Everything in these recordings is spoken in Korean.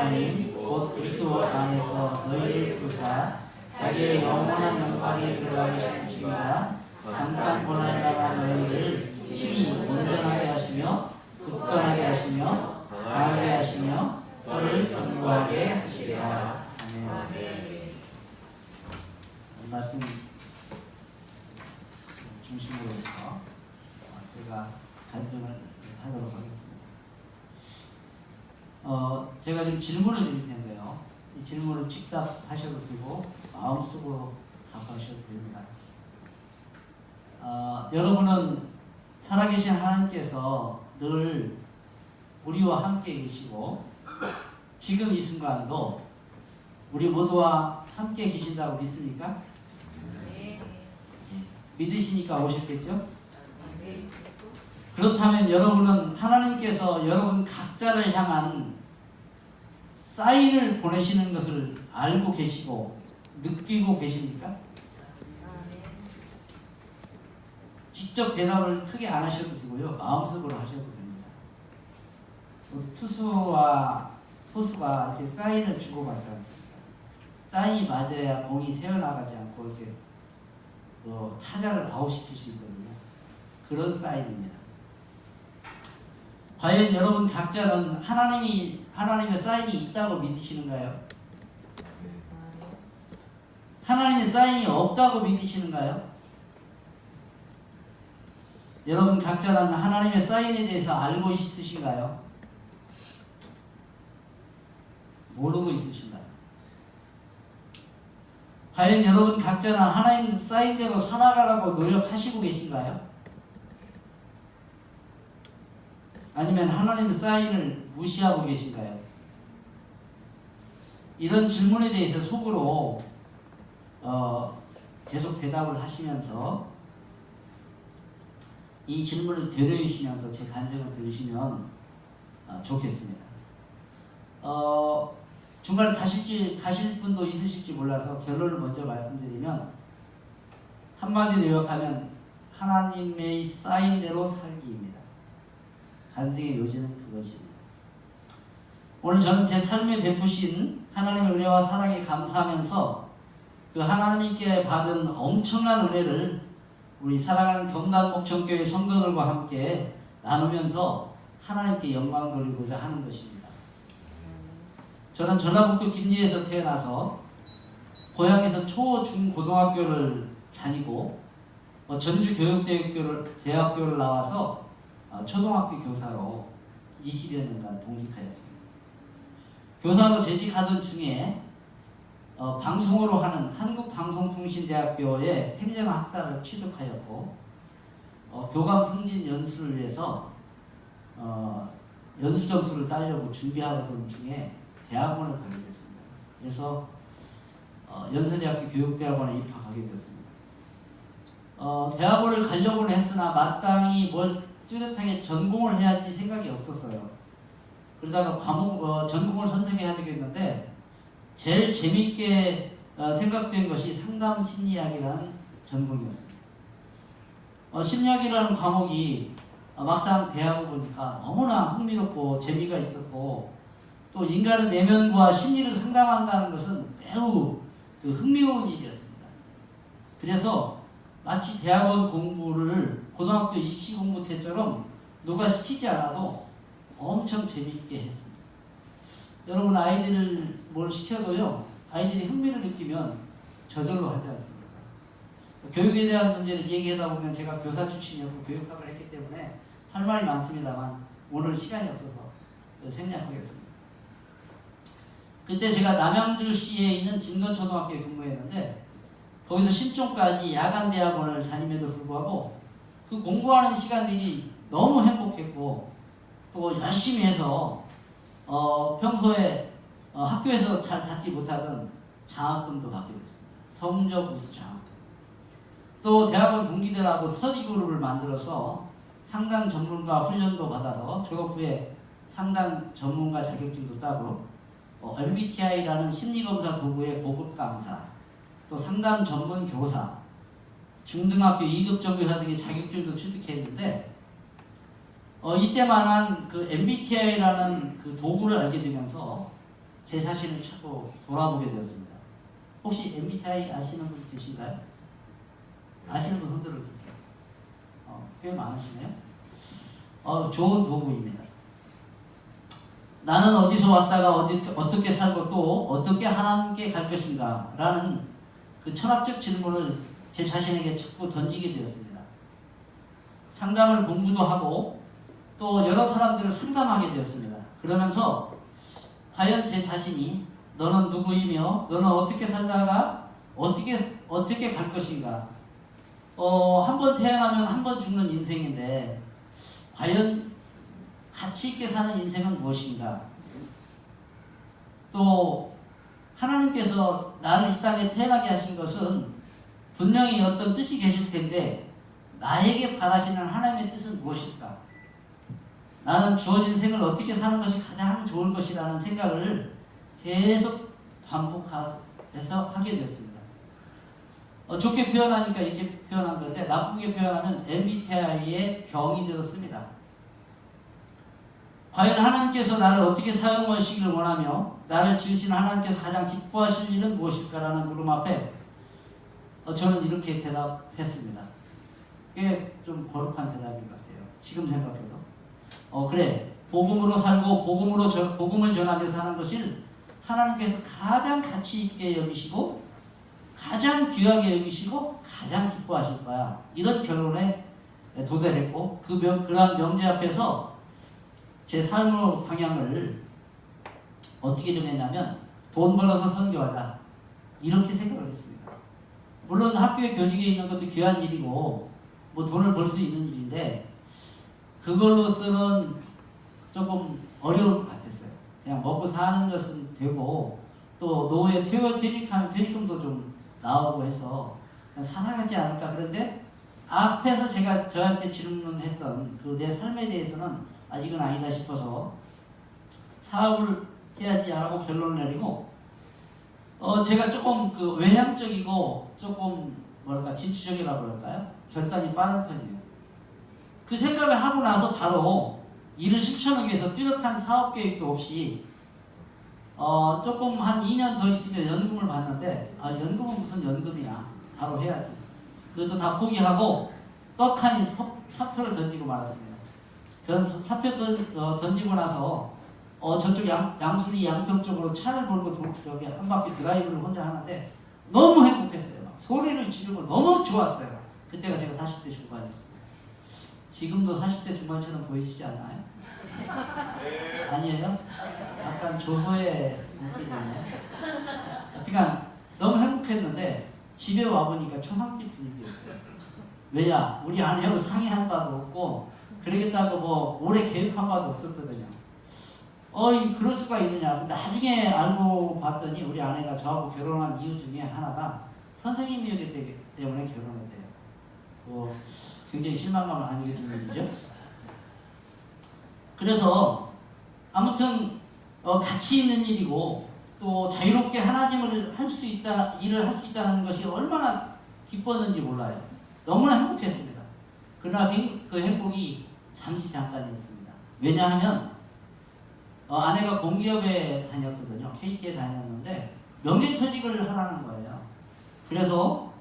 하나님 곧 그리스도 안에서 너희를 부르사 자기의 영원한 영광에 들어가게 하시니가 잠깐 고난에 나간 너희를 친히 온전하게 하시며 굳건하게 하시며 강하게 하시며 너를 견고하게 하시리라. 아멘. 말씀 중심으로 해서 제가 간증을 하도록 하겠습니다. 제가 좀 질문을 드릴 텐데요. 이 질문을 즉답하셔도 되고 마음속으로 답하셔도 됩니다. 여러분은 살아계신 하나님께서 늘 우리와 함께 계시고 지금 이 순간도 우리 모두와 함께 계신다고 믿습니까? 네. 믿으시니까 오셨겠죠? 네. 그렇다면 여러분은 하나님께서 여러분 각자를 향한 사인을 보내시는 것을 알고 계시고 느끼고 계십니까? 직접 대답을 크게 안 하셔도 되고요. 마음속으로 하셔도 됩니다. 우리 투수와 포수가 이렇게 사인을 주고받지 않습니까? 사인이 맞아야 공이 새어나가지 않고 이렇게 타자를 아웃시킬 수 있거든요. 그런 사인입니다. 과연 여러분 각자는 하나님의 사인이 있다고 믿으시는가요? 하나님의 사인이 없다고 믿으시는가요? 여러분 각자는 하나님의 사인에 대해서 알고 있으신가요? 모르고 있으신가요? 과연 여러분 각자는 하나님 사인대로 살아가라고 노력하시고 계신가요? 아니면 하나님의 사인을 무시하고 계신가요? 이런 질문에 대해서 속으로 계속 대답을 하시면서 이 질문을 되뇌이시면서 제 간증을 들으시면 좋겠습니다. 중간에 가실 분도 있으실지 몰라서 결론을 먼저 말씀드리면 한마디로 요약하면 하나님의 사인대로 살기입니다. 간증의 요지는 그것입니다. 오늘 저는 제 삶에 베푸신 하나님의 은혜와 사랑에 감사하면서 그 하나님께 받은 엄청난 은혜를 우리 사랑하는 경남목청교회 성도들과 함께 나누면서 하나님께 영광 돌리고자 하는 것입니다. 저는 전라북도 김제에서 태어나서 고향에서 초, 중, 고등학교를 다니고 전주교육대학교를 나와서 초등학교 교사로 20여 년간 동직하였습니다. 교사로 재직하던 중에 방송으로 하는 한국방송통신대학교의 행정학사를 취득하였고 교감 승진 연수를 위해서 연수 점수를 따려고 준비하던 중에 대학원을 가게 됐습니다. 그래서 연세대학교 교육대학원에 입학하게 되었습니다. 대학원을 가려고는 했으나 마땅히 뭘 뚜렷하게 전공을 해야지 생각이 없었어요. 그러다가 전공을 선택해야 되겠는데 제일 재미있게 생각된 것이 상담심리학이라는 전공이었습니다. 심리학이라는 과목이 막상 대하고 보니까 너무나 흥미롭고 재미가 있었고 또 인간의 내면과 심리를 상담한다는 것은 매우 흥미로운 일이었습니다. 그래서 마치 대학원 공부를 고등학교 입시 공부 때처럼 누가 시키지 않아도 엄청 재미있게 했습니다. 여러분 아이들을 뭘 시켜도요, 아이들이 흥미를 느끼면 저절로 하지 않습니까? 교육에 대한 문제를 얘기하다 보면 제가 교사 출신이었고 교육학을 했기 때문에 할 말이 많습니다만 오늘 시간이 없어서 생략하겠습니다. 그때 제가 남양주시에 있는 진건초등학교에 근무했는데 거기서 실종까지 야간대학원을 다님에도 불구하고 그 공부하는 시간들이 너무 행복했고 또 열심히 해서 평소에 학교에서 잘 받지 못하던 장학금도 받게 됐습니다. 성적 우수 장학금. 또 대학원 동기들하고 스터디 그룹을 만들어서 상담 전문가 훈련도 받아서 졸업 후에 상담 전문가 자격증도 따고 MBTI라는 심리검사 도구의 고급 강사, 또 상담 전문 교사, 중등학교 2급 정교사 등의 자격증도 취득했는데 이때만한 그 MBTI라는 그 도구를 알게 되면서 제 자신을 자꾸 돌아보게 되었습니다. 혹시 MBTI 아시는 분 계신가요? 아시는 분 손 들어주세요. 꽤 많으시네요. 좋은 도구입니다. 나는 어디서 왔다가 어떻게 살고 또 어떻게 하나님께 갈 것인가 라는 그 철학적 질문을 제 자신에게 자꾸 던지게 되었습니다. 상담을 공부도 하고 또 여러 사람들을 상담하게 되었습니다. 그러면서 과연 제 자신이 너는 누구이며 너는 어떻게 살다가 어떻게 갈 것인가, 한 번 태어나면 한 번 죽는 인생인데 과연 가치 있게 사는 인생은 무엇인가? 또 하나님께서 나를 이 땅에 태어나게 하신 것은 분명히 어떤 뜻이 계실 텐데 나에게 바라시는 하나님의 뜻은 무엇일까? 나는 주어진 생을 어떻게 사는 것이 가장 좋을 것이라는 생각을 계속 반복해서 하게 됐습니다. 좋게 표현하니까 이렇게 표현한 건데 나쁘게 표현하면 MBTI의 병이 되었습니다. 과연 하나님께서 나를 어떻게 사용하시기를 원하며 나를 지으신 하나님께서 가장 기뻐하실 일은 무엇일까라는 물음 앞에 저는 이렇게 대답했습니다. 꽤 좀 거룩한 대답인 것 같아요. 지금 생각해도. 그래. 복음으로 살고 복음을 전하며 사는 것을 하나님께서 가장 가치 있게 여기시고 가장 귀하게 여기시고 가장 기뻐하실 거야. 이런 결론에 도달했고 그러한 명제 앞에서 제 삶의 방향을 어떻게 정했냐면 돈 벌어서 선교하자 이렇게 생각을 했습니다. 물론 학교에 교직에 있는 것도 귀한 일이고 뭐 돈을 벌 수 있는 일인데 그걸로서는 조금 어려울 것 같았어요. 그냥 먹고 사는 것은 되고 또 노후에 퇴직하면 퇴직금도 좀 나오고 해서 그냥 살아가지 않을까. 그런데 앞에서 제가 저한테 질문했던 그 내 삶에 대해서는 이건 아니다 싶어서 사업을 해야지 하고 결론을 내리고 제가 조금 그 외향적이고 조금 뭐랄까 진취적이라고 그럴까요? 결단이 빠른 편이에요. 그 생각을 하고 나서 바로 일을 실천하기 위해서 뚜렷한 사업 계획도 없이 조금 한 2년 더 있으면 연금을 받는데 연금은 무슨 연금이야. 바로 해야지. 그것도 다 포기하고 떡하니 사표를 던지고 말았습니다. 그런 사표 던지고 나서 저쪽 양수리 양평 쪽으로 차를 몰고 저기 한 바퀴 드라이브를 혼자 하는데 너무 행복했어요. 막 소리를 지르고 너무 좋았어요. 그때가 제가 40대 중반이었어요. 지금도 40대 중반처럼 보이시지 않나요? 아니에요? 약간 조소에 웃기잖아요. 하여간 너무 행복했는데 집에 와보니까 초상집 분위기였어요. 왜냐? 우리 아내하고 상의한 바도 없고 그러겠다고 뭐 오래 계획한 바도 없었거든요. 그럴 수가 있느냐. 나중에 알고 봤더니 우리 아내가 저하고 결혼한 이유 중에 하나가 선생님이었기 때문에 결혼했대요. 굉장히 실망감을 안겨주는 일이죠. 그래서 아무튼 가치 있는 일이고 또 자유롭게 하나님을 할 수 있다, 일을 할 수 있다는 것이 얼마나 기뻤는지 몰라요. 너무나 행복했습니다. 그러나 그 행복이 잠깐이었습니다. 왜냐하면 아내가 공기업에 다녔거든요. KT에 다녔는데 명예퇴직을 하라는 거예요. 그래서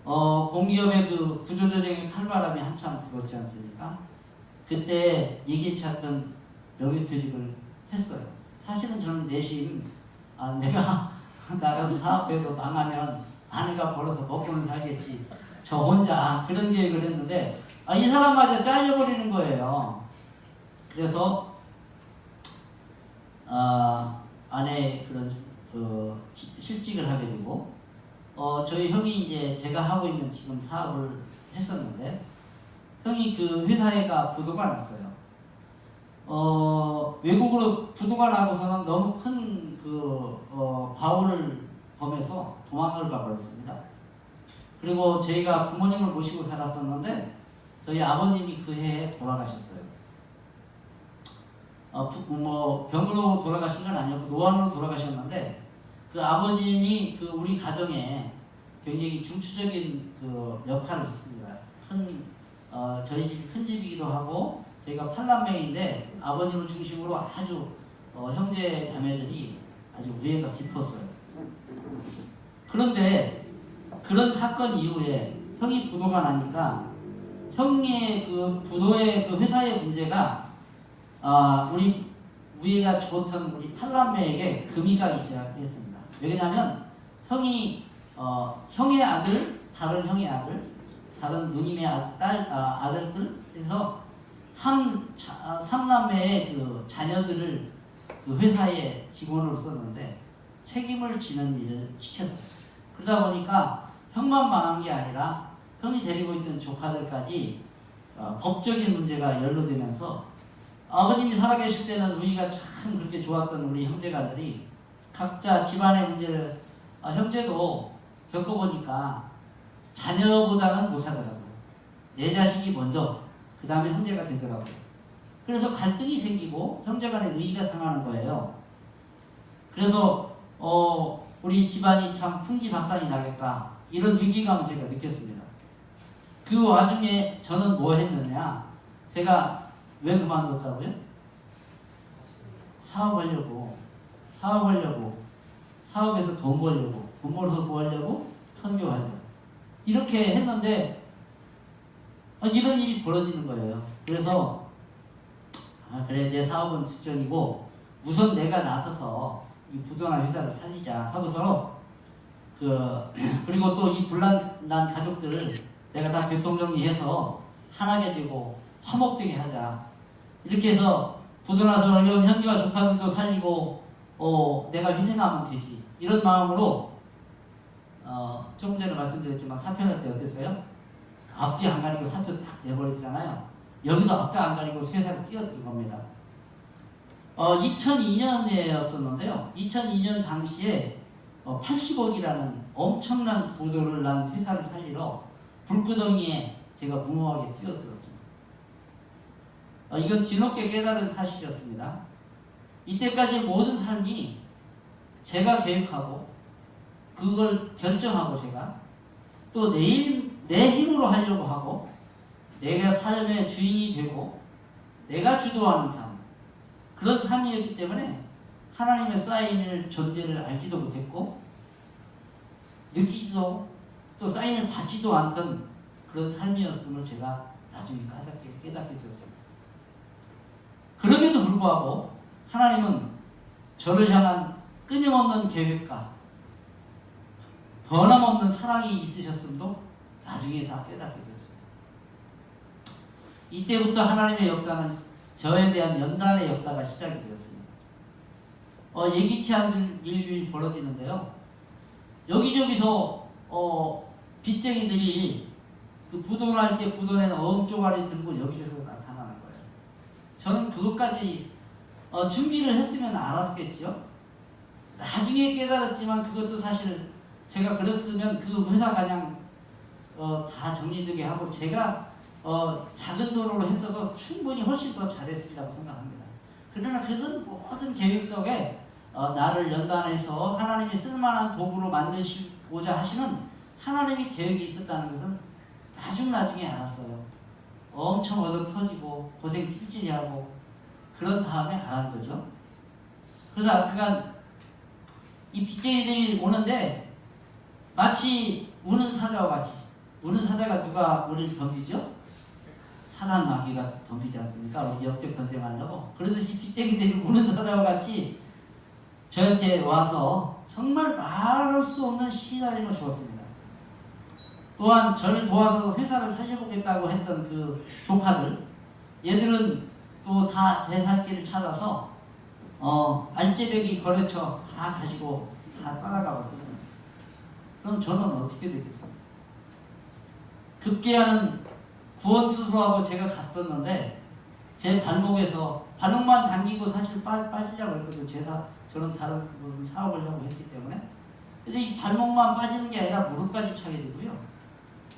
공기업의 그 구조조정의 칼바람이 한참 불었지 않습니까? 그때 예기치 않던 명예퇴직을 했어요. 사실은 저는 내심 내가 나가서 사업해도 망하면 아내가 벌어서 먹고는 살겠지. 저 혼자 그런 계획을 했는데 이 사람마저 잘려버리는 거예요. 그래서 아내 그런 실직을 하게 되고 저희 형이 이제 제가 하고 있는 지금 사업을 했었는데 형이 그 회사에가 부도가 났어요. 외국으로 부도가 나고서는 너무 큰 과오를 범해서 도망을 가버렸습니다. 그리고 저희가 부모님을 모시고 살았었는데 저희 아버님이 그 해에 돌아가셨어요. 병으로 돌아가신 건 아니었고 노안으로 돌아가셨는데 그 아버님이 그 우리 가정에 굉장히 중추적인 그 역할을 했습니다. 저희 집이 큰 집이기도 하고 저희가 8남매인데 아버님을 중심으로 아주 형제 자매들이 아주 우애가 깊었어요. 그런데 그런 사건 이후에 형이 부도가 나니까 형의 그 부도의 그 회사의 문제가 우리 우애가 좋던 우리 팔남매에게 금이 가기 시작했습니다. 왜냐하면 형이 형의 아들, 다른 형의 아들, 다른 누님의 아들들 그래서 삼남매의 그 자녀들을 그 회사의 직원으로 썼는데 책임을 지는 일을 시켰어요. 그러다 보니까 형만 망한 게 아니라 형이 데리고 있던 조카들까지 법적인 문제가 연루되면서 아버님이 살아계실 때는 우리가 참 그렇게 좋았던 우리 형제가들이 각자 집안의 문제를 형제도 겪어보니까 자녀보다는 못 살더라고요. 내 자식이 먼저 그 다음에 형제가 되더라고요. 그래서 갈등이 생기고 형제 간의 의의가 상하는 거예요. 그래서 우리 집안이 참 풍지박산이 나겠다 이런 위기감을 제가 느꼈습니다. 그 와중에 저는 뭐 했느냐, 제가 왜 그만뒀다고요? 사업하려고 사업에서 돈 벌려고, 돈 벌어서 뭐 하려고? 선교하려고 이렇게 했는데 이런 일이 벌어지는 거예요. 그래서 그래 내 사업은 직전이고 우선 내가 나서서 이 부도나 회사를 살리자 하고서 그리고 또 이 분란난 가족들을 내가 다 교통정리해서 하나게 되고 화목되게 하자 이렇게 해서 부도나서 어려운 형제와 조카들도 살리고 내가 희생하면 되지 이런 마음으로 조금 전에 말씀드렸지만 사표낼 때 어땠어요? 앞뒤 안 가리고 사표 딱 내버리잖아요. 여기도 앞뒤 안 가리고 세상에 뛰어들 겁니다. 2002년이었었는데요. 2002년 당시에 80억이라는 엄청난 부도를 난 회사를 살리러 불구덩이에 제가 무모하게 뛰어들었습니다. 이건 뒤늦게 깨달은 사실이었습니다. 이때까지 모든 삶이 제가 계획하고 그걸 결정하고 제가 또 내 힘으로 하려고 하고 내가 삶의 주인이 되고 내가 주도하는 삶 그런 삶이었기 때문에 하나님의 사인을 존재를 알지도 못했고 느끼지도 또 사인을 받지도 않던 그런 삶이었음을 제가 나중에 깨닫게 되었습니다. 그럼에도 불구하고 하나님은 저를 향한 끊임없는 계획과 변함없는 사랑이 있으셨음도 나중에서 깨닫게 되었습니다. 이때부터 하나님의 역사는 저에 대한 연단의 역사가 시작이 되었습니다. 예기치 않은 일들이 벌어지는데요. 여기저기서 빚쟁이들이 그 부도날 때 부도내는 어음조가리 들고 여기저기서 나타나는 거예요. 저는 그것까지 준비를 했으면 알았겠죠. 나중에 깨달았지만 그것도 사실 제가 그랬으면 그 회사 그냥 다 정리되게 하고 제가 작은 돈으로 했어도 충분히 훨씬 더 잘했으리라고 생각합니다. 그러나 그런 모든 계획 속에 나를 연단해서 하나님이 쓸만한 도구로 만드시고자 하시는 하나님의 계획이 있었다는 것은 나중에 알았어요. 엄청 얻어 터지고 고생 찔찔이 하고 그런 다음에 알은 거죠. 그래서 하여튼간 이 빚쟁이들이 오는데 마치 우는 사자와 같이, 우는 사자가 누가 우리를 덤비죠? 사단 마귀가 덤비지 않습니까? 우리 역적 전쟁하려고. 그러듯이 빚쟁이들이 우는 사자와 같이 저한테 와서 정말 말할 수 없는 시달림을 주었습니다. 또한 저를 도와서 회사를 살려보겠다고 했던 그 조카들, 얘들은 또 다 제 살 길을 찾아서 알제배기 거래처 다 가지고 다 따라가 버렸습니다. 그럼 저는 어떻게 되겠습니까? 급기야는 구원투수하고 제가 갔었는데 제 발목에서 발목만 당기고 사실 빠지려고 했거든요. 저는 다른 무슨 사업을 하고 했기 때문에. 근데 이 발목만 빠지는 게 아니라 무릎까지 차게 되고요.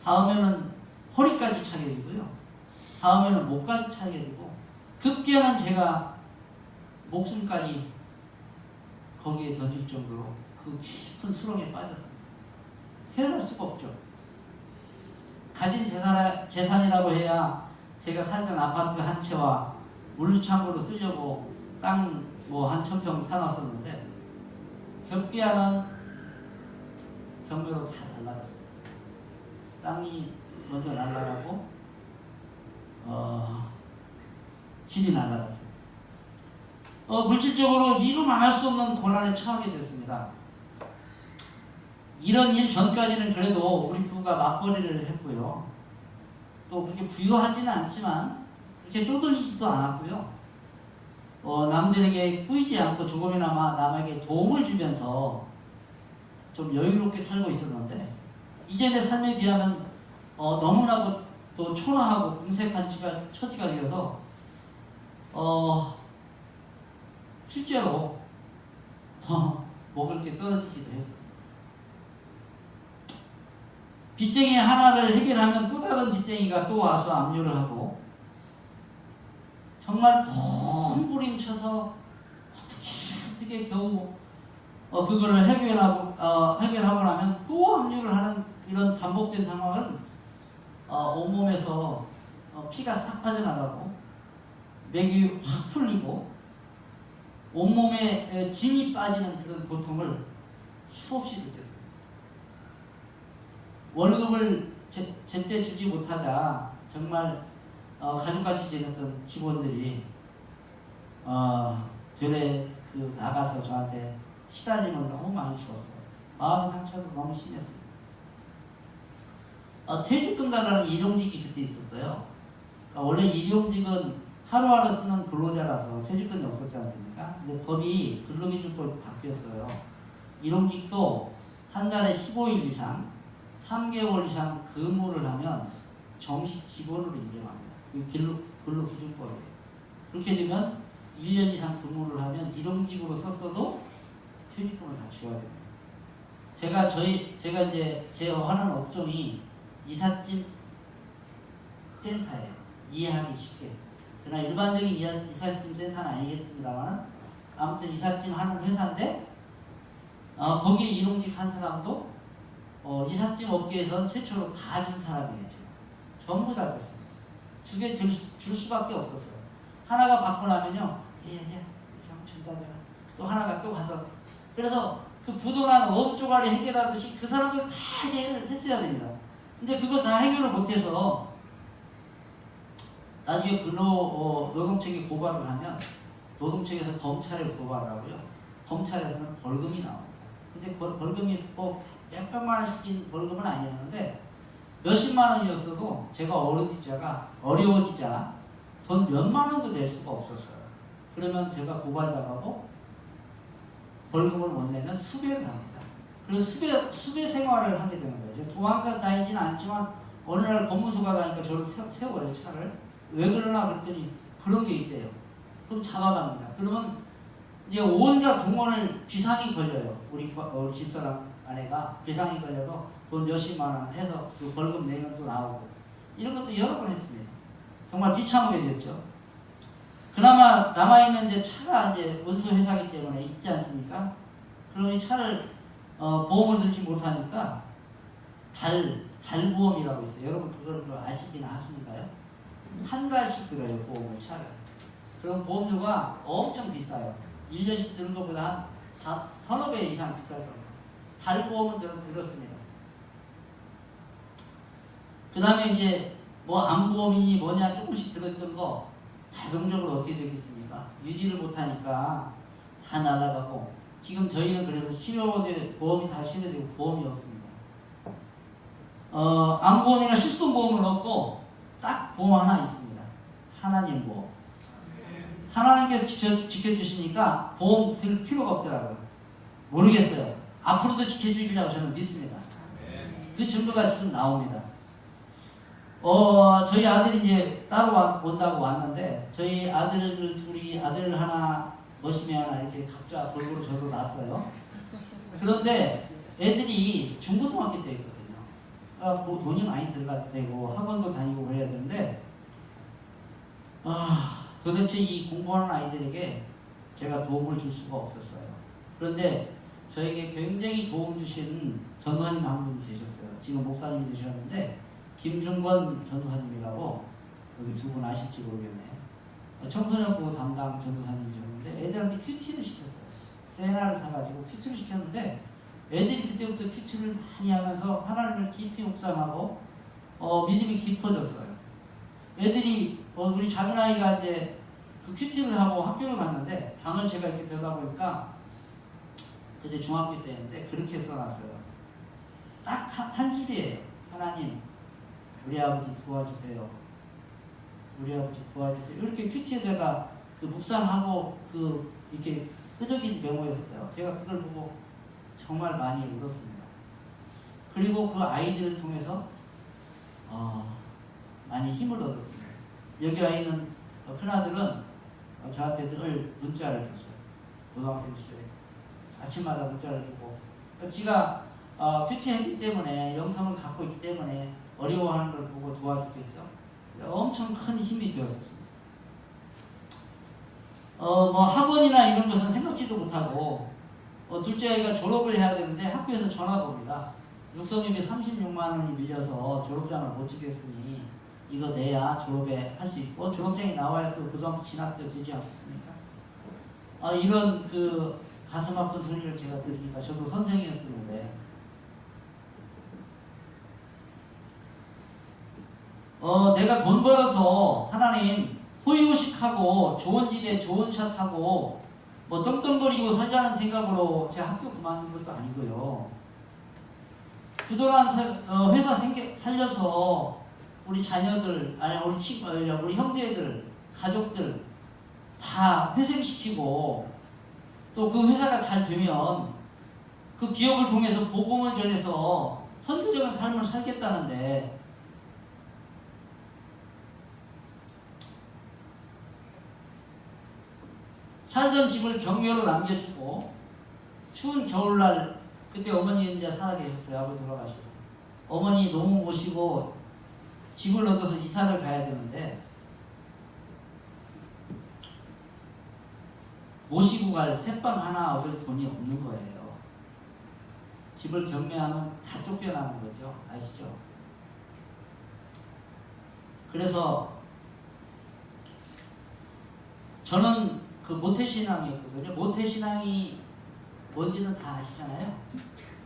다음에는 허리까지 차게 되고요. 다음에는 목까지 차게 되고 급기야는 제가 목숨까지 거기에 던질 정도로 그 깊은 수렁에 빠졌습니다. 헤어날 수가 없죠. 가진 재산이라고 해야 제가 살던 아파트 한 채와 물류창고로 쓰려고 땅 뭐 한 1000평 사놨었는데 겹게하는 경매로 다 날라갔어요. 땅이 먼저 날라가고 집이 날라갔어요. 물질적으로 이루 말할 수 없는 고난에 처하게 됐습니다. 이런 일 전까지는 그래도 우리 부부가 맞벌이를 했고요. 또 그렇게 부유하지는 않지만 그렇게 쪼들리지도 않았고요. 남들에게 꾸이지 않고 조금이나마 남에게 도움을 주면서 좀 여유롭게 살고 있었는데, 이제 내 삶에 비하면 너무나도 또 초라하고 궁색한 처지가 되어서 실제로 먹을 게 떨어지기도 했었습니다. 빚쟁이 하나를 해결하면 또 다른 빚쟁이가 또 와서 압류를 하고, 정말 몸부림쳐서 어떻게 겨우 그거를 해결하고 나면 또 압류를 하는 이런 반복된 상황은 온몸에서 피가 싹 빠져나가고 맥이 확 풀리고 온몸에 진이 빠지는 그런 고통을 수없이 느꼈습니다. 월급을 제때 주지 못하자 정말 가족같이 지냈던 직원들이 되레 나가서 저한테 시달림을 너무 많이 주었어요. 마음의 상처도 너무 심했습니다. 퇴직금 달라는 일용직이 그때 있었어요. 그러니까 원래 일용직은 하루하루 쓰는 근로자라서 퇴직금이 없었지 않습니까? 근데 법이 근로기준법이 바뀌었어요. 일용직도 한 달에 15일 이상 3개월 이상 근무를 하면 정식 직원으로 인정합니다. 근로기준법이에요. 그렇게 되면 1년 이상 근무를 하면 일용직으로 썼어도 퇴직금을 다 줘야 됩니다. 제가 이제 제 하는 업종이 이삿짐 센터예요. 이해하기 쉽게. 그러나 일반적인 이삿짐 센터는 아니겠습니다만, 아무튼 이삿짐 하는 회사인데 거기에 일용직 한 사람도 이삿짐 업계에서 최초로 다 준 사람이에요. 제가. 전부 다 줬습니다. 두 개 줄 수밖에 없었어요. 하나가 받고 나면요, 이렇게 하면 준다 내가. 또 하나가 또 가서, 그래서 그 부도난 업조가리 해결하듯이 그 사람들 다 해결을 했어야 됩니다. 근데 그걸 다 해결을 못해서 나중에 노동청에 고발을 하면 노동청에서 검찰에 고발을 하고요. 검찰에서는 벌금이 나옵니다. 근데 벌금이 뭐 몇백만 원씩인 벌금은 아니었는데 몇십만 원이었어도 제가 어려워지자 돈 몇만 원도 낼 수가 없었어요. 그러면 제가 고발당하고 벌금을 못 내면 수배를 합니다. 그래서 수배 생활을 하게 되는 거예요. 도망가 다니지는 않지만 어느 날 검문소가 가니까 저를 세워요, 차를. 왜 그러나 그랬더니 그런 게 있대요. 그럼 잡아갑니다. 그러면 이제 온갖 동원을 비상이 걸려요. 우리 집사람 아내가 비상이 걸려서 돈 몇십만 원 해서 그 벌금 내면 또 나오고, 이런 것도 여러 번 했습니다. 정말 비참하게 됐죠. 그나마 남아있는 이제 차가 이제 운수회사이기 때문에 있지 않습니까? 그러면 이 차를 보험을 들지 못하니까 달보험이라고 있어요. 여러분 그걸 아시긴 하십니까요? 한 달씩 들어요, 보험을, 차를. 그럼 보험료가 엄청 비싸요. 1년씩 드는 것보다 한 서너 배 이상 비쌀 겁니다. 달보험을 들었습니다. 그 다음에 이제 뭐 암보험이 뭐냐 조금씩 들었던 거 자동적으로 어떻게 되겠습니까? 유지를 못하니까 다 날아가고, 지금 저희는 그래서 보험이 다 실효되고 보험이 없습니다. 암보험이나 실손보험을 넣고 딱 보험 하나 있습니다. 하나님 보험. 하나님께서 지켜주시니까 보험 들 필요가 없더라고요. 모르겠어요. 앞으로도 지켜주시려고 저는 믿습니다. 그 증거가 지금 나옵니다. 저희 아들이 이제 따로 온다고 왔는데, 저희 아들들 둘이 아들 하나, 머시매 하나 이렇게 각자 골고루 저도 낳았어요. 그런데 애들이 중고등학교 때 있거든요. 그 돈이 많이 들어갈 때고 학원도 다니고 그래야 되는데, 도대체 이 공부하는 아이들에게 제가 도움을 줄 수가 없었어요. 그런데 저에게 굉장히 도움 주신 전도사님 한 분 계셨어요. 지금 목사님이 되셨는데, 김중권 전도사님이라고, 여기 두 분 아실지 모르겠네요. 청소년부 담당 전도사님이셨는데 애들한테 큐티를 시켰어요. 세나를 사가지고 큐티를 시켰는데 애들이 그때부터 큐티를 많이 하면서 하나님을 깊이 묵상하고 믿음이 깊어졌어요. 애들이 우리 작은 아이가 이제 그 큐티를 하고 학교를 갔는데 방을 제가 이렇게 들여다보니까 그때 중학교 때였는데 그렇게 써놨어요. 딱 한 줄이에요. 하나님, 우리 아버지 도와주세요. 우리 아버지 도와주세요. 이렇게 큐티에다가 그 묵상하고 그 이렇게 끄적인 메모에 썼어요. 제가 그걸 보고 정말 많이 울었습니다. 그리고 그 아이들을 통해서 많이 힘을 얻었습니다. 여기 와 있는 큰아들은 저한테 늘 문자를 줬어요. 고등학생 시절에 아침마다 문자를 주고 지가 큐티했기 때문에 영성을 갖고 있기 때문에 어려워하는 걸 보고 도와주겠죠. 엄청 큰 힘이 되었었습니다. 뭐 학원이나 이런 것은 생각지도 못하고 둘째 아이가 졸업을 해야 되는데 학교에서 전화가 옵니다. 육성님이 36만 원이 밀려서 졸업장을 못 찍겠으니 이거 내야 졸업에 할 수 있고 졸업장이 나와야 또 고등학교 진학도 되지 않겠습니까? 이런 그 가슴 아픈 소리를 제가 들으니까 저도 선생이었었는데 내가 돈 벌어서 하나님 호의호식하고 좋은 집에 좋은 차 타고 뭐 떵떵거리고 살자는 생각으로 제 학교 그만둔 것도 아니고요. 부도난 회사 살려서 우리 자녀들, 아니 우리 친구, 우리 형제들, 가족들 다 회생시키고 또 그 회사가 잘 되면 그 기업을 통해서 복음을 전해서 선교적인 삶을 살겠다는데 살던 집을 경매로 남겨주고 추운 겨울날 그때 어머니 이제 살아계셨어요. 아버지 돌아가시고 어머니 노모 모시고 집을 얻어서 이사를 가야 되는데 모시고 갈 새빵 하나 얻을 돈이 없는 거예요. 집을 경매하면 다 쫓겨나는 거죠. 아시죠? 그래서 저는 그 모태신앙이었거든요. 모태신앙이 뭔지는 다 아시잖아요.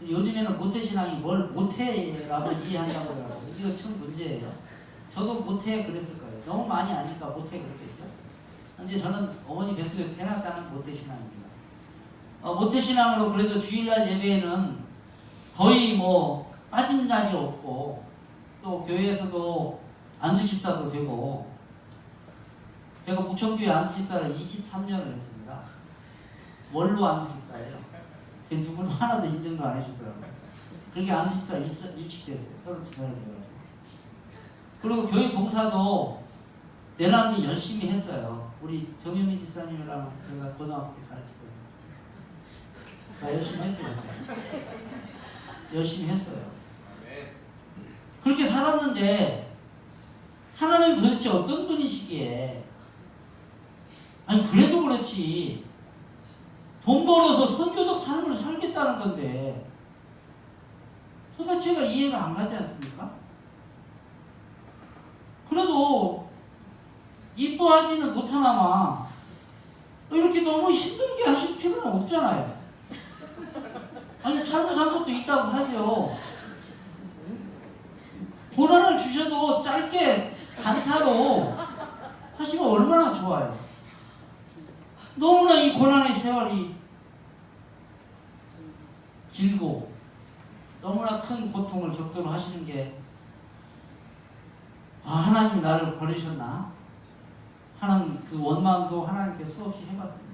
요즘에는 모태신앙이 뭘 모태라고 이해한다고 그러더라고요. 이거 참 문제예요. 저도 모태 그랬을 거예요. 너무 많이 아니까 모태 그랬겠죠. 근데 저는 어머니 뱃속에 태어났다는 모태신앙입니다. 모태신앙으로 그래도 주일날 예배에는 거의 뭐 빠진 날이 없고 또 교회에서도 안수집사도 되고 제가 무천교회 안수집사를 23년을 했습니다. 원로 안수집사예요. 그 누구도 하나도 인정도 안 해주더라고요. 그렇게 안수집사 일찍 됐어요. 32살에 돼가지고. 그리고 교회 봉사도 내라는데 열심히 했어요. 우리 정현민 집사님이랑 제가 고등학교 때 가르치더라고요. 다 열심히 했죠. 열심히 했어요. 그렇게 살았는데 하나님 도대체 어떤 분이시기에 아니 그래도 그렇지 돈 벌어서 선교적 삶을 살겠다는 건데 도대체가 이해가 안 가지 않습니까? 그래도 이뻐하지는 못하나마 이렇게 너무 힘들게 하실 필요는 없잖아요. 아니 잘못한 것도 있다고 하죠. 돈 하나를 주셔도 짧게 단타로 하시면 얼마나 좋아요. 너무나 이 고난의 세월이 길고 너무나 큰 고통을 겪도록 하시는 게 하나님 나를 버리셨나 하는 그 원망도 하나님께 수없이 해봤습니다.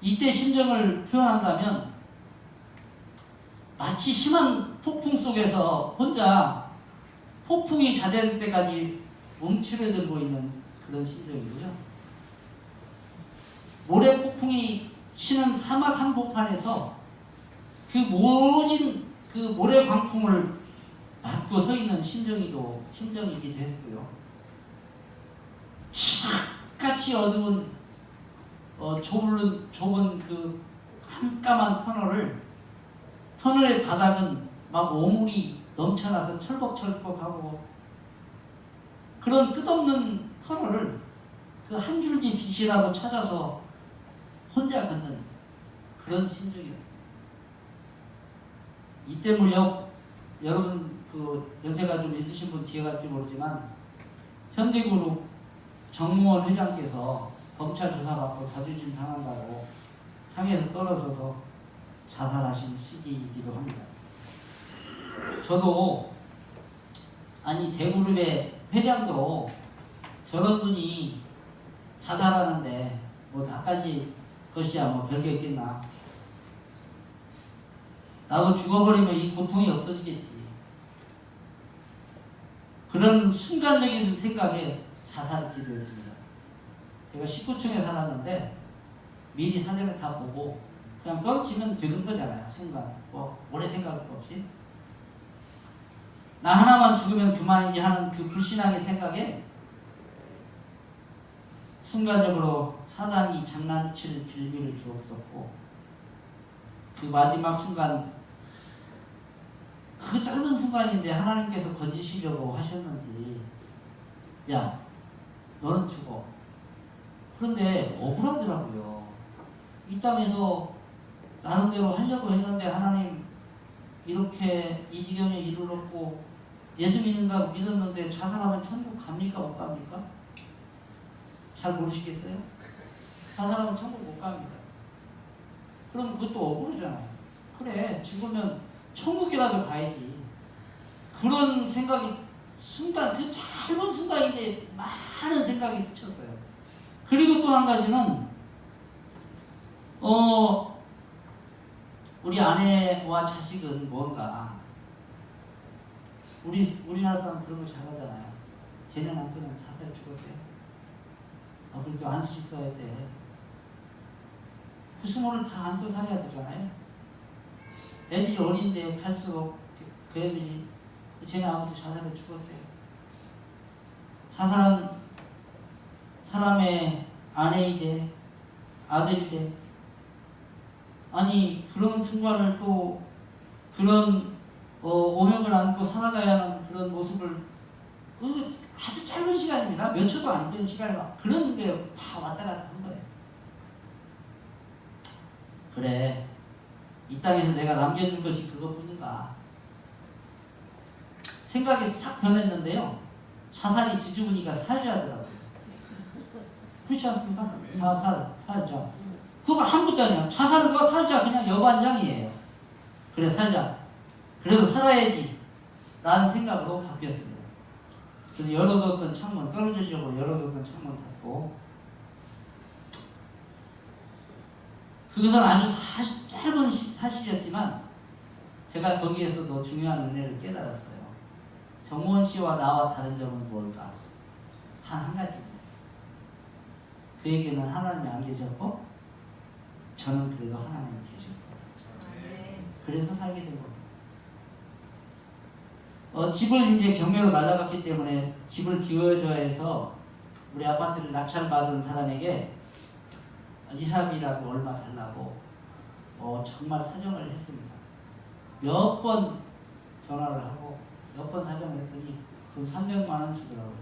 이때 심정을 표현한다면 마치 심한 폭풍 속에서 혼자 폭풍이 자제될 때까지 움츠러들고 있는 그런 심정이고요. 모래 폭풍이 치는 사막 한복판에서 그 모진 그 모래 광풍을 맞고 서 있는 심정이기도 했고요. 칠흑같이 어두운 좁은 그 깜깜한 터널의 바닥은 막 오물이 넘쳐나서 철벅철벅하고 그런 끝없는 터널을 그 한 줄기 빛이라도 찾아서 혼자 걷는 그런 심정이었습니다. 이때 무렵 여러분 그 연세가 좀 있으신 분 기억할지 모르지만 현대그룹 정무원 회장께서 검찰 조사받고 자존심 상한다고 상에서 떨어져서 자살하신 시기이기도 합니다. 저도 아니 대그룹의 회장도 저런 분이 자살하는데 뭐 나까지 것이야 뭐 별게 있겠나. 나도 죽어버리면 이 고통이 없어지겠지. 그런 순간적인 생각에 자살을 기도했습니다. 제가 19층에 살았는데 미리 사전에 다 보고 그냥 떨어지면 되는 거잖아요. 순간 뭐 오래 생각 없이 나 하나만 죽으면 그만이지 하는 그 불신앙의 생각에 순간적으로 사단이 장난칠 빌미를 주었었고 그 마지막 순간 그 짧은 순간인데 하나님께서 건지시려고 하셨는지 야 너는 죽어. 그런데 억울하더라고요. 이 땅에서 나름대로 하려고 했는데 하나님 이렇게 이 지경에 이르렀고 예수 믿는다고 믿었는데 자살하면 천국 갑니까 못 갑니까? 잘 모르시겠어요? 자살하면 천국 못 갑니다. 그럼 그것도 억울하잖아요. 그래 죽으면 천국이라도 가야지. 그런 생각이 순간 그 짧은 순간인데 많은 생각이 스쳤어요. 그리고 또 한 가지는 우리 아내와 자식은 뭔가 우리나라 사람 그런 거 잘하잖아요. 쟤네 남편은 자살 죽었대. 그래도 안수식 써야 돼. 그 수모를 다 안고 살아야 되잖아요. 애들이 어린데 갈수록 그 애들이 쟤네 아무도 자살해 죽었대. 자살한 사람의 아내이대 아들이대. 아니 그런 순간을 또 그런 오명을 안고 살아가야 하는 그런 모습을 아주 짧은 시간입니다. 몇 초도 안 되는 시간에 막 그런 게 다 왔다 갔다 한 거예요. 그래 이 땅에서 내가 남겨줄 것이 그것뿐인가 생각이 싹 변했는데요. 자살이 뒤죽으니까 살자더라고요. 그렇지 않습니까? 살자. 그거 아무것도 아니야. 자살과 살자 그냥 여관장이에요. 그래 살자. 그래도 살아야지 라는 생각으로 바뀌었습니다. 그래서 열어뒀던 창문 떨어지려고 열어뒀던 창문 닫고 그것은 아주 짧은 사실이었지만 제가 거기에서도 중요한 은혜를 깨달았어요. 정모원 씨와 나와 다른 점은 뭘까? 단 한 가지입니다. 그에게는 하나님이 안 계셨고 저는 그래도 하나님이 계셨어요. 그래서 살게 된 겁니다. 집을 이제 경매로 날라갔기 때문에 집을 비워줘야 해서 우리 아파트를 낙찰받은 사람에게 이사비라도 얼마 달라고 정말 사정을 했습니다. 몇 번 전화를 하고 몇 번 사정을 했더니 돈 300만 원 주더라고요.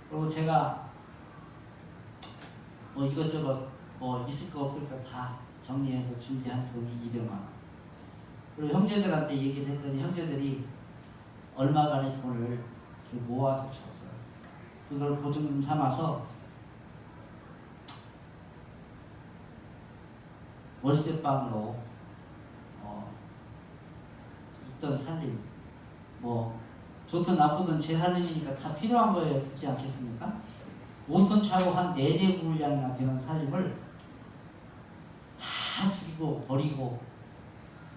그리고 제가 이것저것 있을까 없을까 다 정리해서 준비한 돈이 200만 원. 그리고 형제들한테 얘기를 했더니 형제들이 얼마간의 돈을 모아서 줬어요. 그걸 보증금 삼아서 월세방으로 있던 살림 뭐 좋든 나쁘든 제 살림이니까 다 필요한 거였지 않겠습니까? 5톤 차로 한 4대 분량이나 되는 살림을 다 죽이고 버리고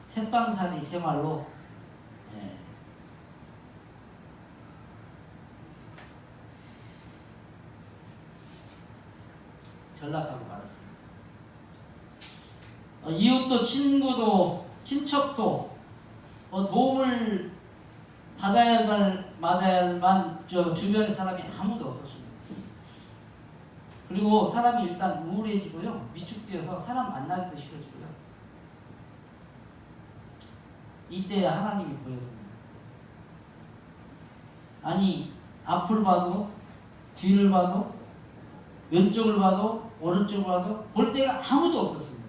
새빵살이 생활로 전락하고 말았습니다. 이웃도 친구도 친척도 도움을 받아야만 주변에 사람이 아무도 없었습니다. 그리고 사람이 일단 우울해지고요. 위축되어서 사람 만나기도 싫어지고요. 이때 하나님이 보였습니다. 아니 앞을 봐도 뒤를 봐도 왼쪽을 봐도 오른쪽으로 와도 볼 데가 아무도 없었습니다.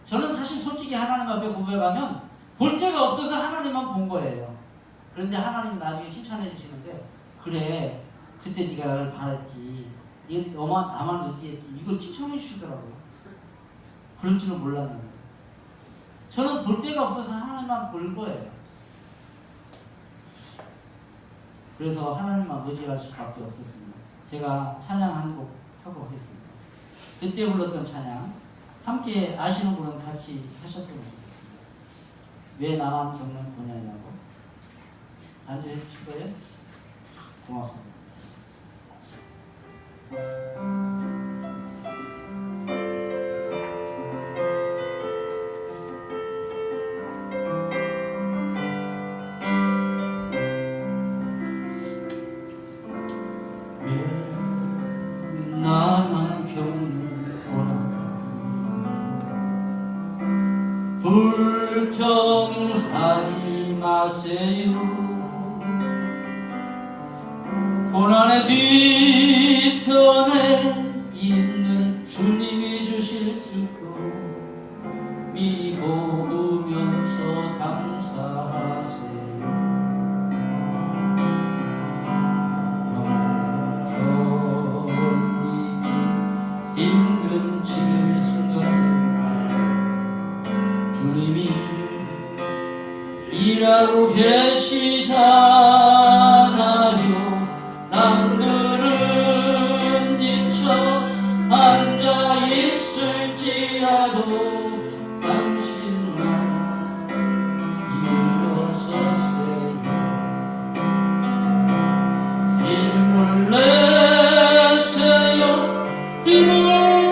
저는 사실 솔직히 하나님 앞에 고백하면 볼 데가 없어서 하나님만 본 거예요. 그런데 하나님 나중에 칭찬해 주시는데, 그래 그때 네가 나를 바랐지, 너만 나만 의지했지, 이걸 칭찬해 주시더라고요. 그럴 줄은 몰랐는데 저는 볼 데가 없어서 하나님만 볼 거예요. 그래서 하나님만 의지할 수밖에 없었습니다. 제가 찬양 한 곡 하고 하겠습니다. 그때 불렀던 찬양 함께 아시는 분은 같이 하셨으면 좋겠습니다. 왜 나만 겪는 고난이냐고. 앉아 해주실 거예요? 고맙습니다. 나만 겪는 고난 불평하지 마세요. 고난의 뒤편에 있는 주님이 주실 줄도 믿으면서 감사하세요. 힘든 지금 이 순간 주님이 일하고 계시잖아요. 남들은 지쳐 앉아 있을지라도 당신만 일어서세요. 힘을 내세요. 힘을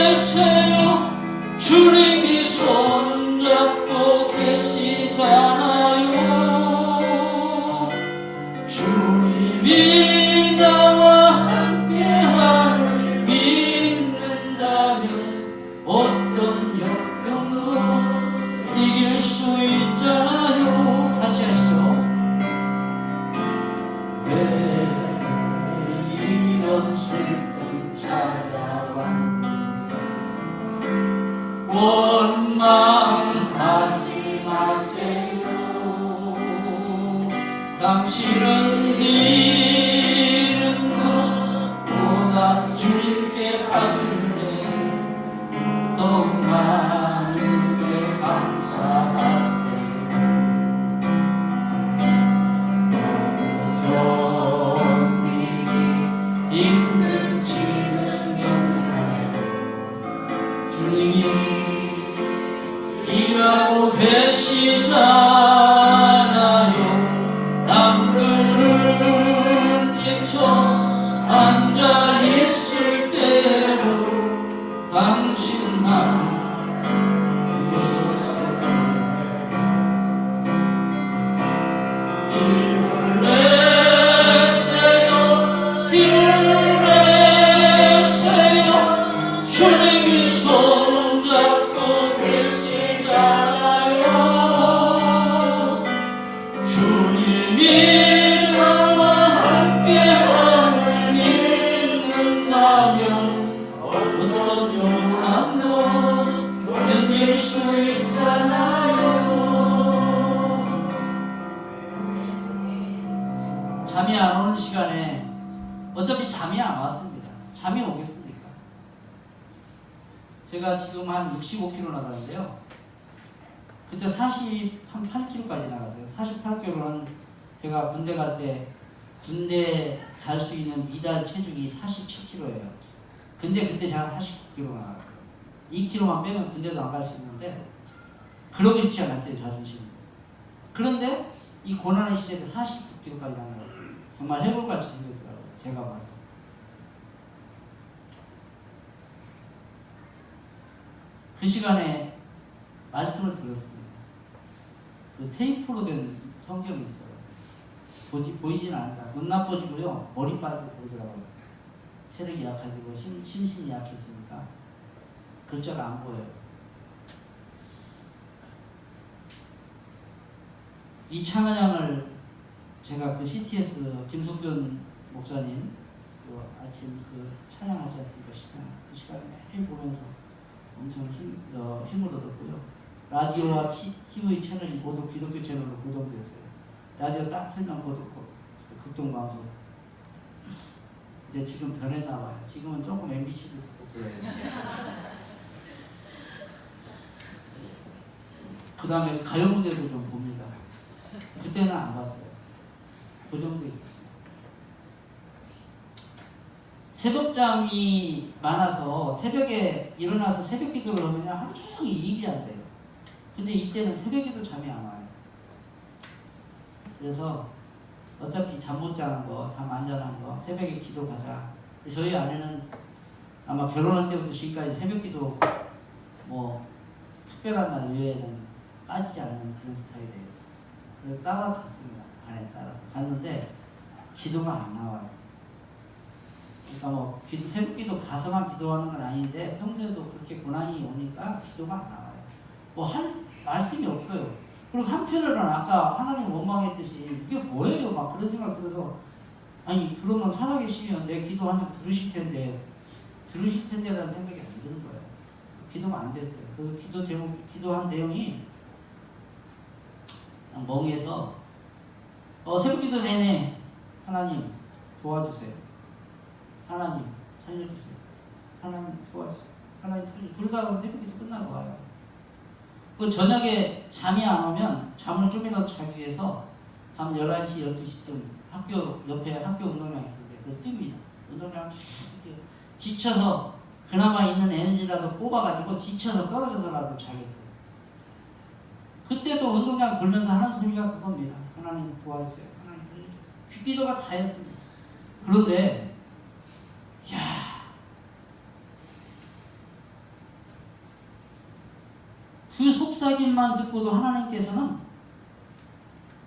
내세요. 주님이 손잡고 계시잖아요. 주님이 나와 함께함을 믿는다면 어떤 역경도 이길 수 있잖아요. 같이 하시죠. 왜 이런 슬픔 찾아왔는지 원망하지 마세요. 당신은 잃은 것보다 주님께 받은 데 더욱 많은 게 감사하세요. 힘든 지금 순간에 주님이 일하고 계시잖아요. 남들은 지쳐 앉아 있을 때로 당신만 힘을 내세요. 힘을 내세요. 주님이 손잡고 계시잖아요. 주님이 나와 함께함을 믿는다면 어떤 고난도 견딜 수 있잖아요. 잠이 안 오는 시간에 어차피 잠이 안 왔습니다. 잠이 오겠습니까? 제가 지금 한 65km 나가는데요. 그때 48km까지 나갔어요. 48km는 제가 군대 갈 때 군대 갈 수 있는 미달 체중이 47kg예요. 근데 그때 제가 49km 나갔어요. 2km만 빼면 군대도 안 갈 수 있는데 그러고 싶지 않았어요. 자존심이. 그런데 이 고난의 시절에 49km까지 나가요. 정말 해골같이 생겼더라고요. 제가 봐서. 그 시간에 말씀을 들었습니다. 그 테이프로 된 성경이 있어요. 보이진 않는다. 눈 나빠지고요. 머리 빠지고 그러더라고요. 체력이 약해지고 심신이 약해지니까 글자가 안 보여요. 이 찬양을 제가 그 CTS 김숙균 목사님 그 아침 그 찬양하지 않습니까? 그 시간에 매일 보면서 엄청 힘을 얻었고요. 라디오와 TV 채널이 모두 기독교 채널로 고정되었어요. 라디오 딱 틀면 극동방송. 근데 지금 변했나 봐요. 지금은 조금 MBC도 듣고 그래요. 그 다음에 가요 무대도 좀 봅니다. 그때는 안 봤어요. 그 정도 있었어요. 새벽잠이 많아서 새벽에 일어나서 새벽 기도를 하면 하루 종일 일이 안 돼요. 근데 이때는 새벽에도 잠이 안 와요. 그래서 어차피 잠 못 자는 거, 잠 안 자는 거, 새벽에 기도 가자. 저희 아내는 아마 결혼할 때부터 지금까지 새벽 기도 뭐 특별한 날 외에는 빠지지 않는 그런 스타일이에요. 그래서 따라갔습니다. 아내 따라서 갔는데 기도가 안 나와요. 그러니까 뭐 새벽 기도 가서만 기도하는 건 아닌데 평소에도 그렇게 고난이 오니까 기도가 안 나와요. 뭐 할 말씀이 없어요. 그리고 한편으로는 아까 하나님 원망했듯이 이게 뭐예요? 막 그런 생각 들어서 아니 그러면 살아계시면 내 기도하면 들으실 텐데라는 생각이 안 드는 거예요. 기도가 안 됐어요. 그래서 기도한 내용이 멍해서 새벽 기도 내내 하나님 도와주세요. 하나님 살려주세요. 하나님 도와주세요. 하나님 살려주세요. 그러다가 새벽 기도 끝나고 와요. 그 저녁에 잠이 안 오면 잠을 좀이라도 자기 위해서 밤 11시, 12시쯤 학교 옆에 학교 운동장 있었는데 그래서 뜁니다. 운동장 계속 뛰어요. 지쳐서 그나마 있는 에너지라도 뽑아가지고 지쳐서 떨어져서라도 자겠어요. 그때도 운동장 돌면서 하는 소리가 그겁니다. 하나님 도와주세요. 하나님 살려주세요. 기도가 다였습니다. 그런데 그 속삭임만 듣고도 하나님께서는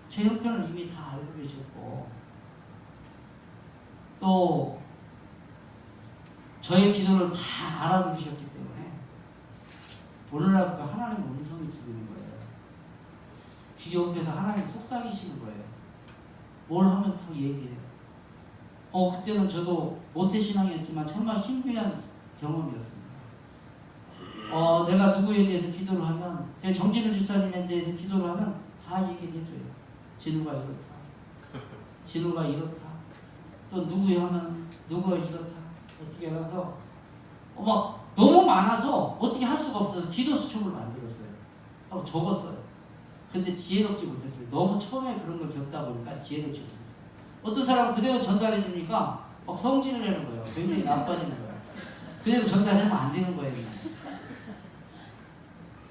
제 형편을 이미 다 알고 계셨고 또 저의 기도를 다 알아들으셨기 때문에 오늘날부터 하나님 음성이 들리는 거예요. 귀 옆에서 하나님 속삭이시는 거예요. 뭘 하면 다 얘기해요. 그때는 저도 모태신앙이었지만 정말 신비한 경험이었습니다. 내가 누구에 대해서 기도를 하면 제 정진우 집사님에 대해서 기도를 하면 다 얘기를 해줘요. 진우가 이렇다. 진우가 이렇다. 또 누구에 하면 누구가 이렇다. 어떻게 해서 막 너무 많아서 어떻게 할 수가 없어서 기도 수첩을 만들었어요. 하고 적었어요. 근데 지혜롭지 못했어요. 너무 처음에 그런 걸 겪다 보니까 지혜롭지 못했어요. 어떤 사람은 그대로 전달해 주니까 막 성질을 내는 거예요. 굉장히 나빠지는 거예요. 그대로 전달하면 안 되는 거예요.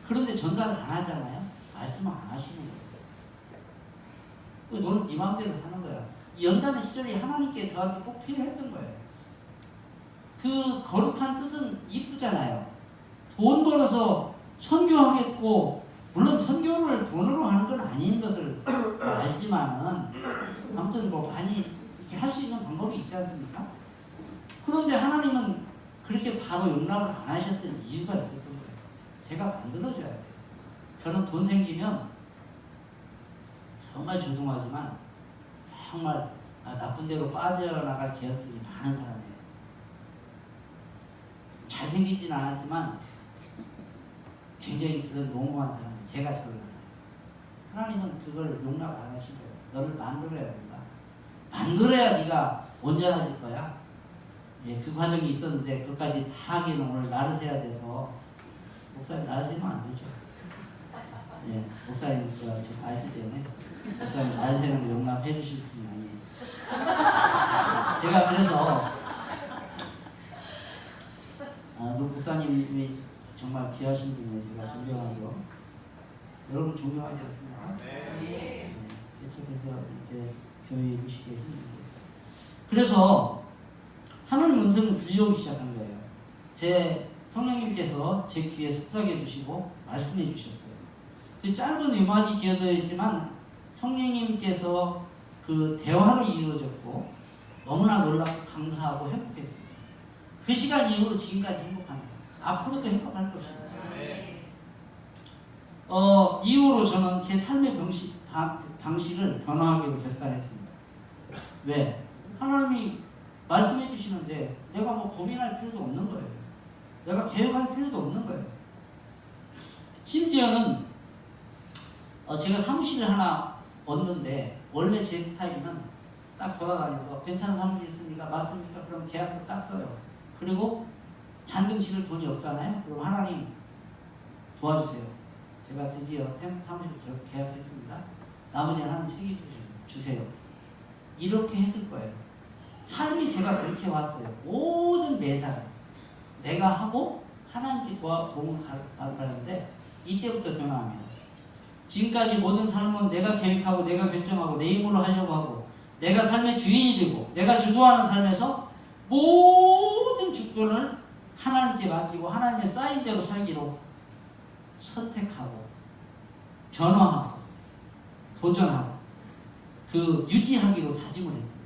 그런데 전달을 안 하잖아요. 말씀을 안 하시는 거예요. 너는 네 마음대로 하는 거야. 이 연단의 시절이 하나님께 저한테 꼭 필요했던 거예요. 그 거룩한 뜻은 이쁘잖아요. 돈 벌어서 선교하겠고 물론 선교를 돈으로 하는 건 아닌 것을 알지만은 아무튼 뭐 많이 이렇게 할 수 있는 방법이 있지 않습니까? 그런데 하나님은 그렇게 바로 용납을 안 하셨던 이유가 있었던 거예요. 제가 만들어줘야 돼요. 저는 돈 생기면 정말 죄송하지만 정말 나쁜 데로 빠져나갈 개연성이 많은 사람이에요. 잘생기진 않았지만 굉장히 그런 농후한 사람이에요. 제가 저를 알아요. 하나님은 그걸 용납 안 하신 거예요. 너를 만들어야 된다. 만들어야 네가 온전해질 거야. 예, 그 과정이 있었는데 그것까지 다 하기는 오늘 나르세야 돼서 목사님 나르시면 안 되죠. 예, 목사님 지금 알기 때문에 목사님 나르세는 거 용납해 주실 분이 아니에요. 제가 그래서 목사님이 정말 귀하신 분이에요. 제가 존경하죠. 여러분 존경하지 않습니까? 네. 개척해서 이렇게 교회 이루시게 힘입니다. 그래서 하나님 음성을 들려오기 시작한 거예요. 제 성령님께서 제 귀에 속삭여 주시고 말씀해 주셨어요. 그 짧은 음악이 기어져 있지만 성령님께서 그 대화로 이루어졌고 너무나 놀랍고 감사하고 행복했습니다. 그 시간 이후로 지금까지 행복합니다. 앞으로도 행복할 것입니다. 이후로 저는 제 삶의 방식을 변화하기로 결단했습니다. 왜? 하나님이 말씀해 주시는데 내가 뭐 고민할 필요도 없는 거예요. 내가 계획할 필요도 없는 거예요. 심지어는 제가 사무실을 하나 얻는데 원래 제 스타일은 딱 돌아다녀서 괜찮은 사무실 있습니까? 맞습니까? 그럼 계약서 딱 써요. 그리고 잔금 치를 돈이 없잖아요. 그럼 하나님 도와주세요. 제가 드디어 사무실을 계약했습니다. 나머지 하나님 책임 주세요. 이렇게 했을 거예요. 삶이 제가 그렇게 왔어요. 모든 매사를 내가 하고 하나님께 도움을 받았는데 이때부터 변화합니다. 지금까지 모든 삶은 내가 계획하고 내가 결정하고 내 힘으로 하려고 하고 내가 삶의 주인이 되고 내가 주도하는 삶에서 모든 주권을 하나님께 맡기고 하나님의 사인대로 살기로 선택하고 변화하고 도전하고 그 유지하기로 다짐을 했습니다.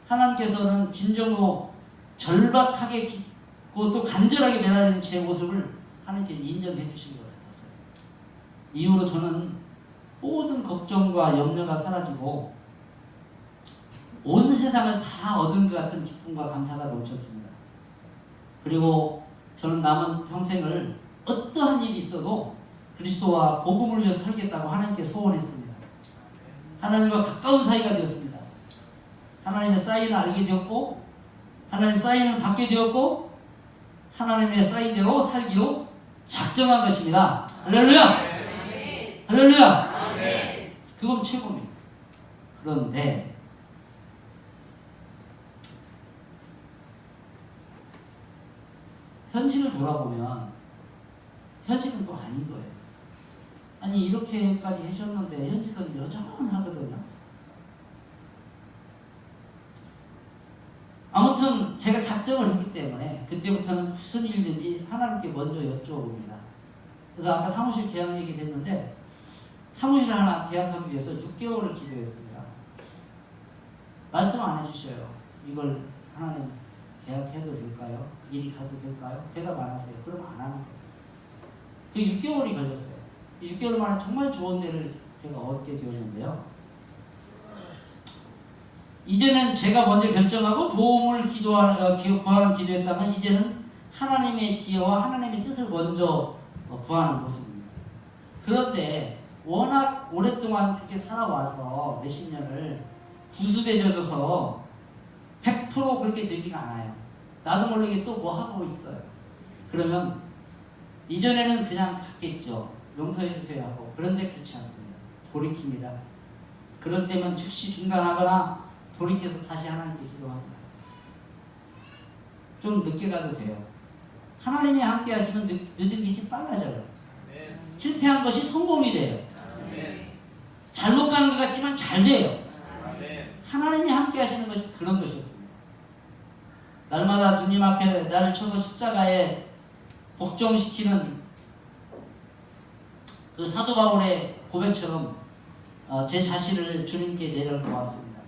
하나님께서는 진정으로 절박하게 또 간절하게 매달리는 제 모습을 하나님께 인정해 주신 것 같았어요. 이후로 저는 모든 걱정과 염려가 사라지고 온 세상을 다 얻은 것 같은 기쁨과 감사가 넘쳤습니다. 그리고 저는 남은 평생을 어떠한 일이 있어도 그리스도와 복음을 위해서 살겠다고 하나님께 소원했습니다. 하나님과 가까운 사이가 되었습니다. 하나님의 사인을 알게 되었고 하나님의 사인을 받게 되었고 하나님의 사인대로 살기로 작정한 것입니다. 할렐루야! 할렐루야! 그건 최고입니다. 그런데 현실을 돌아보면 현실은 또 아닌 거예요. 아니 이렇게까지 하셨는데 현실은 여전하거든요. 아무튼 제가 작정을 했기 때문에 그때부터는 무슨 일든지 하나님께 먼저 여쭤봅니다. 그래서 아까 사무실 계약 얘기 됐는데 사무실 하나 계약하기 위해서 6개월을 기도했습니다. 말씀 안 해주셔요. 이걸 하나님 계약해도 될까요? 일이 가도 될까요? 대답 안 하세요. 그럼 안 하는 거예요. 그 6개월이 걸렸어요. 6개월 만에 정말 좋은 데를 제가 얻게 되었는데요. 이제는 제가 먼저 결정하고 도움을 구하는 기도했다면 이제는 하나님의 지혜와 하나님의 뜻을 먼저 구하는 모습입니다. 그런데 워낙 오랫동안 그렇게 살아와서 몇십 년을 구습해져서 100% 그렇게 되지가 않아요. 나도 모르게 또 뭐 하고 있어요. 그러면 이전에는 그냥 갔겠죠. 용서해 주세요 하고. 그런데 그렇지 않습니다. 돌이킵니다. 그럴 때면 즉시 중단하거나 돌이켜서 다시 하나님께 기도합니다. 좀 늦게 가도 돼요. 하나님이 함께 하시면 늦은 것이 빨라져요. 실패한 것이 성공이 돼요. 잘못 가는 것 같지만 잘 돼요. 하나님이 함께 하시는 것이 그런 것이었습니다. 날마다 주님 앞에 나를 쳐서 십자가에 복종시키는 그 사도 바울의 고백처럼 제 자신을 주님께 내려놓았습니다.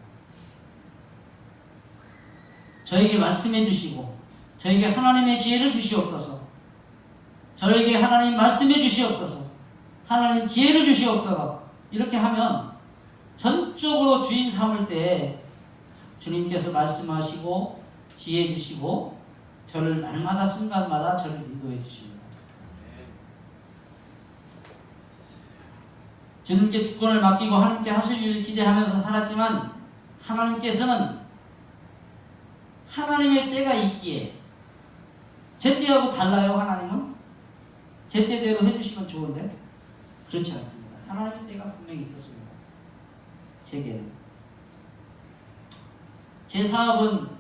저에게 말씀해 주시고 저에게 하나님의 지혜를 주시옵소서. 저에게 하나님 말씀해 주시옵소서. 하나님 지혜를 주시옵소서. 이렇게 하면 전적으로 주인 삼을 때 주님께서 말씀하시고 지혜 주시고 저를 날마다 순간마다 저를 인도해 주십니다. 주님께 주권을 맡기고 하나님께 하실 일을 기대하면서 살았지만 하나님께서는 하나님의 때가 있기에 제 때하고 달라요. 하나님은 제 때대로 해주시면 좋은데 그렇지 않습니다. 하나님의 때가 분명히 있었습니다. 제게는 제 사업은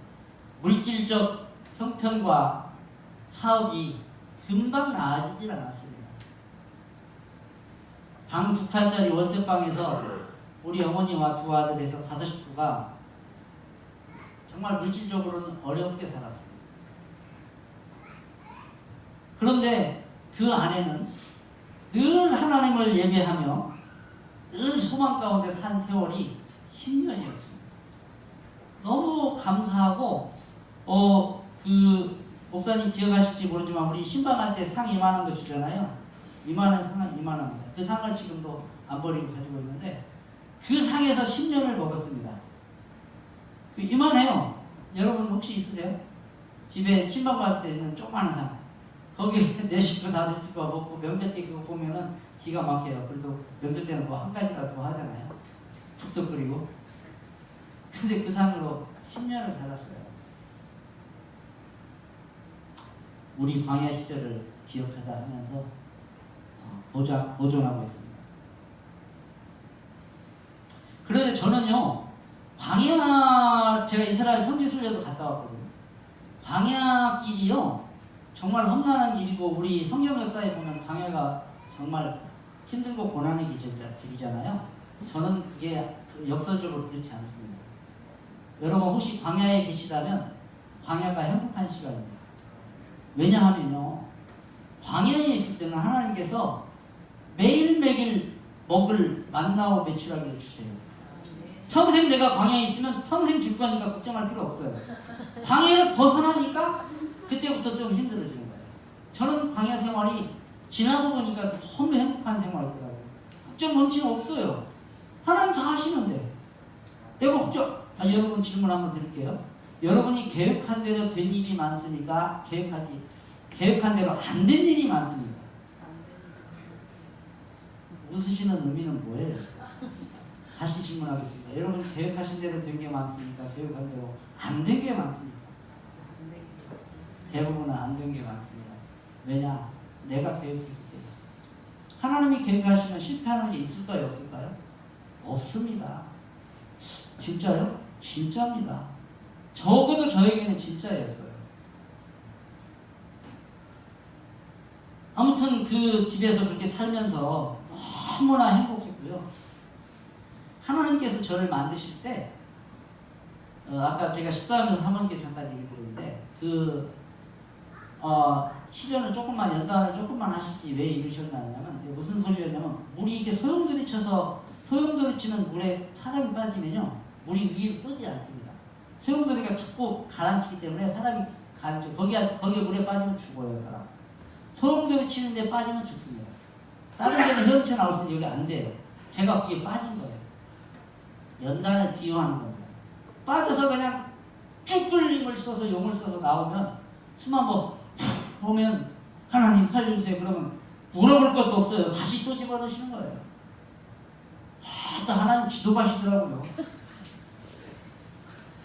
물질적 형편과 사업이 금방 나아지질 않았습니다. 방 2칸짜리 월세방에서 우리 어머니와 두 아들에서 5 식구가 정말 물질적으로는 어렵게 살았습니다. 그런데 그 안에는 늘 하나님을 예배하며 늘 소망 가운데 산 세월이 10년이었습니다. 너무 감사하고 그 목사님 기억하실지 모르지만 우리 신방할 때 상 이만한 거 주잖아요. 이만한 상은 이만합니다. 그 상을 지금도 안 버리고 가지고 있는데 그 상에서 10년을 먹었습니다. 이만해요. 여러분 혹시 있으세요? 집에 친방 갔을 때는 조그마한 상. 거기에 내 식구 다섯 식구가 먹고 명절 때 그거 보면은 기가 막혀요. 그래도 명절 때는 뭐 한 가지라도 하잖아요. 툭툭거리고. 근데 그 상으로 10년을 살았어요. 우리 광야 시절을 기억하자 하면서 보존하고 있습니다. 그런데 저는요, 제가 이스라엘 성지순례도 갔다 왔거든요. 광야길이요, 정말 험난한 길이고, 우리 성경 역사에 보면 광야가 정말 힘들고 고난의 길이잖아요. 저는 그게 역설적으로 그렇지 않습니다. 여러분 혹시 광야에 계시다면 광야가 행복한 시간입니다. 왜냐하면요, 광야에 있을 때는 하나님께서 매일매일 먹을 만나와 메추라기를 주세요. 평생 내가 광야에 있으면 평생 줄 거니까 걱정할 필요 없어요. 광야를 벗어나니까 그때부터 좀 힘들어지는 거예요. 저는 광야 생활이 지나고 보니까 너무 행복한 생활이더라고요. 걱정 넘치는 없어요. 하나님 다 하시는데 내가 여러분 질문 한번 드릴게요. 여러분이 계획한 대로 된 일이 많습니까? 계획한 대로 안 된 일이 많습니까? 웃으시는 의미는 뭐예요? 다시 질문하겠습니다. 여러분 계획하신 대로 된 게 많습니까? 계획한 대로 안 된 게 많습니까? 대부분은 안 된 게 많습니다. 왜냐? 내가 계획했기 때문에. 하나님이 계획하시면 실패하는 게 있을까요? 없을까요? 없습니다. 진짜요? 진짜입니다. 적어도 저에게는 진짜였어요. 아무튼 그 집에서 그렇게 살면서 너무나 행복했고요. 하나님께서 저를 만드실 때 아까 제가 식사하면서 사모님께 잠깐 얘기 드렸는데 시련을 조금만 연단을 조금만 하시지 왜 이러셨냐면 무슨 소리였냐면 물이 이게 소용돌이치는 물에 사람이 빠지면요 물이 위로 뜨지 않습니다. 소용돌이가 자꾸 가라앉히기 때문에 사람이 거기에 물에 빠지면 죽어요. 사람. 소용돌이 치는데 빠지면 죽습니다. 다른 데는 헤엄쳐 나올 수 있는데 여기 안 돼요. 제가 거기에 빠진 거예요. 연단을 비유하는 겁니다. 빠져서 그냥 쭈끌림을 써서 용을 써서 나오면 숨 한번 보면 하나님 살려주세요. 그러면 물어볼 것도 없어요. 다시 또 집어넣으시는 거예요. 또 하나님 지도가시더라고요.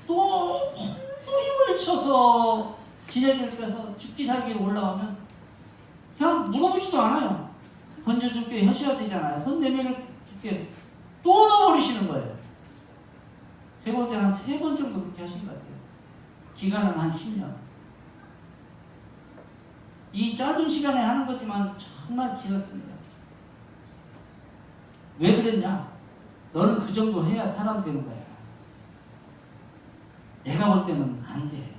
또 힘을 쳐서 지네들 빼서 죽기 살기로 올라오면 그냥 물어보지도 않아요. 건져줄게 하셔야 되잖아요. 손 내밀어줄게 또 넣어버리시는 거예요. 제가 볼 때는 한 3번 정도 그렇게 하신 것 같아요. 기간은 한 10년. 이 짧은 시간에 하는 거지만 정말 길었습니다. 왜 그랬냐? 너는 그 정도 해야 사람 되는 거야. 내가 볼 때는 안 돼.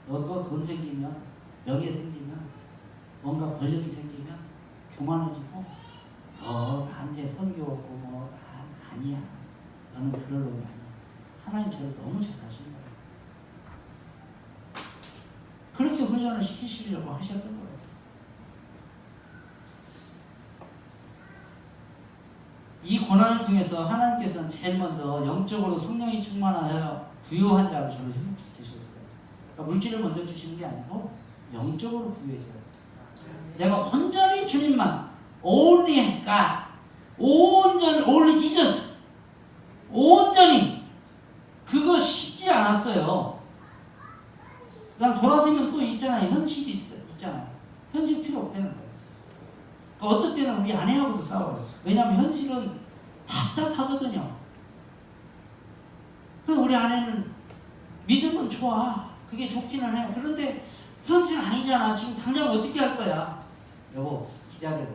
너 또 돈 생기면, 명예 생기면, 뭔가 권력이 생기면 교만해지고 너 나한테 선교하고 뭐 아니야. 너는 그럴 놈이 아니야. 하나님 저를 너무 잘하신 거예요. 그렇게 훈련을 시키시려고 하셨던 거예요. 이 고난을 통해서 하나님께서는 제일 먼저 영적으로 성령이 충만하여 부유한 자를 저를 회복시키셨어요. 그러니까 물질을 먼저 주시는 게 아니고 영적으로 부유해져요. 내가 온전히 주님만, only God, only Jesus, 온전히 그거 쉽지 않았어요. 그냥 돌아서면 또 있잖아요. 현실이 있잖아요. 현실 필요 없다는 거예요. 그러니까 어떨 때는 우리 아내하고도 싸워요. 왜냐하면 현실은 답답하거든요. 그래서 우리 아내는 믿음은 좋아. 그게 좋기는 해요. 그런데 현실은 아니잖아. 지금 당장 어떻게 할 거야? 여보, 기다려봐.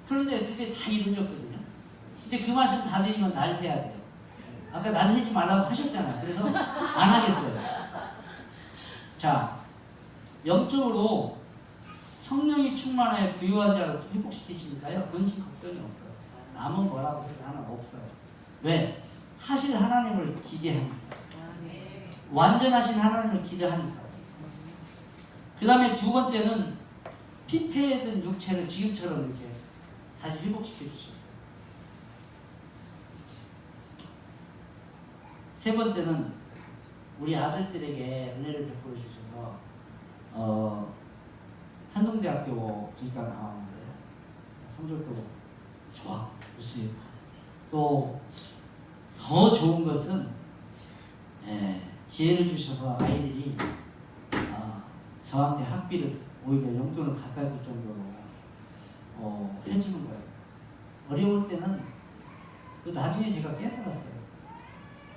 그런데 그게 다 이루어졌거든요. 근데 그 말씀 다 드리면 날 새야 돼요. 아까 날 새지 말라고 하셨잖아요. 그래서 안 하겠어요. 자, 영적으로 성령이 충만하여 부유한 자로 회복시키시니까요. 근심 걱정이 없어요. 남은 뭐라고 해도 하나 없어요. 왜? 하실 하나님을 기대하니까. 완전하신 하나님을 기대하니까. 그 다음에 두 번째는 피폐해진 육체를 지금처럼 이렇게 다시 회복시켜 주셨어요. 세 번째는 우리 아들들에게 은혜를 베풀어 주셔서 한성대학교 둘다 나왔는데 성적도 좋아, 우수했고 또 더 좋은 것은 지혜를 주셔서 아이들이 저한테 학비를 오히려 용돈을 갖다 줄 정도로 해주는 거예요. 어려울 때는 나중에 제가 깨달았어요.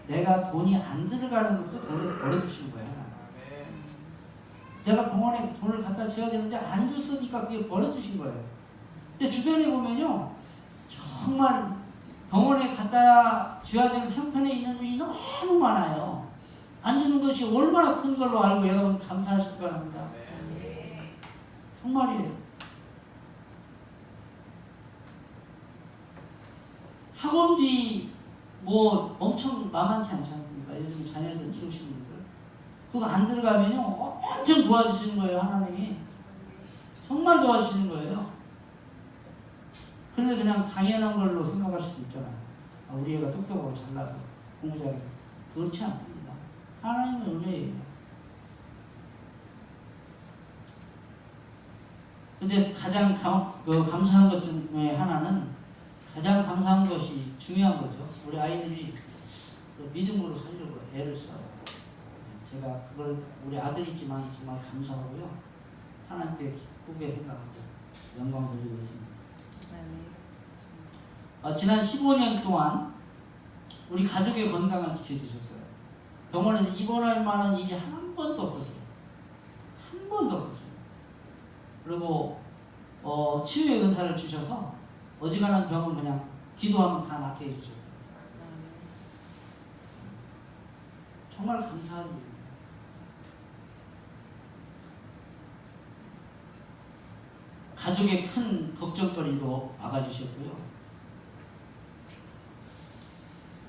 내가 돈이 안 들어가는 것도 돈을 벌어주시는 거예요. 내가 병원에 돈을 갖다 줘야 되는데 안 줬으니까 그게 벌어주신 거예요. 근데 주변에 보면요, 정말 병원에 갖다 줘야 되는 형편에 있는 분이 너무 많아요. 안 주는 것이 얼마나 큰 걸로 알고 여러분 감사하시기 바랍니다. 정말이에요. 학원비 뭐 엄청 만만치 않지 않습니까? 요즘 자녀들 키우시는 분들 그거 안 들어가면요 엄청 도와주시는 거예요. 하나님이 정말 도와주시는 거예요. 그런데 그냥 당연한 걸로 생각할 수도 있잖아요. 우리 애가 똑똑하고 잘나고 공부 잘하고 그렇지 않습니다. 하나님은 은혜예요. 근데 가장 감사한 것 중에 하나는 가장 감사한 것이 중요한 거죠. 우리 아이들이 믿음으로 살려고 애를 써요. 제가 그걸 우리 아들이지만 정말 감사하고요. 하나님께 기쁘게 생각하고 영광 돌리고 있습니다. 지난 15년 동안 우리 가족의 건강을 지켜주셨어요. 병원에서 입원할 만한 일이 한 번도 없었어요. 한 번도 없었어요. 그리고 치유의 은사를 주셔서 어지간한 병은 그냥 기도하면 다 낫게 해주셨어요. 정말 감사한 일입니다. 가족의 큰 걱정거리도 막아주셨고요.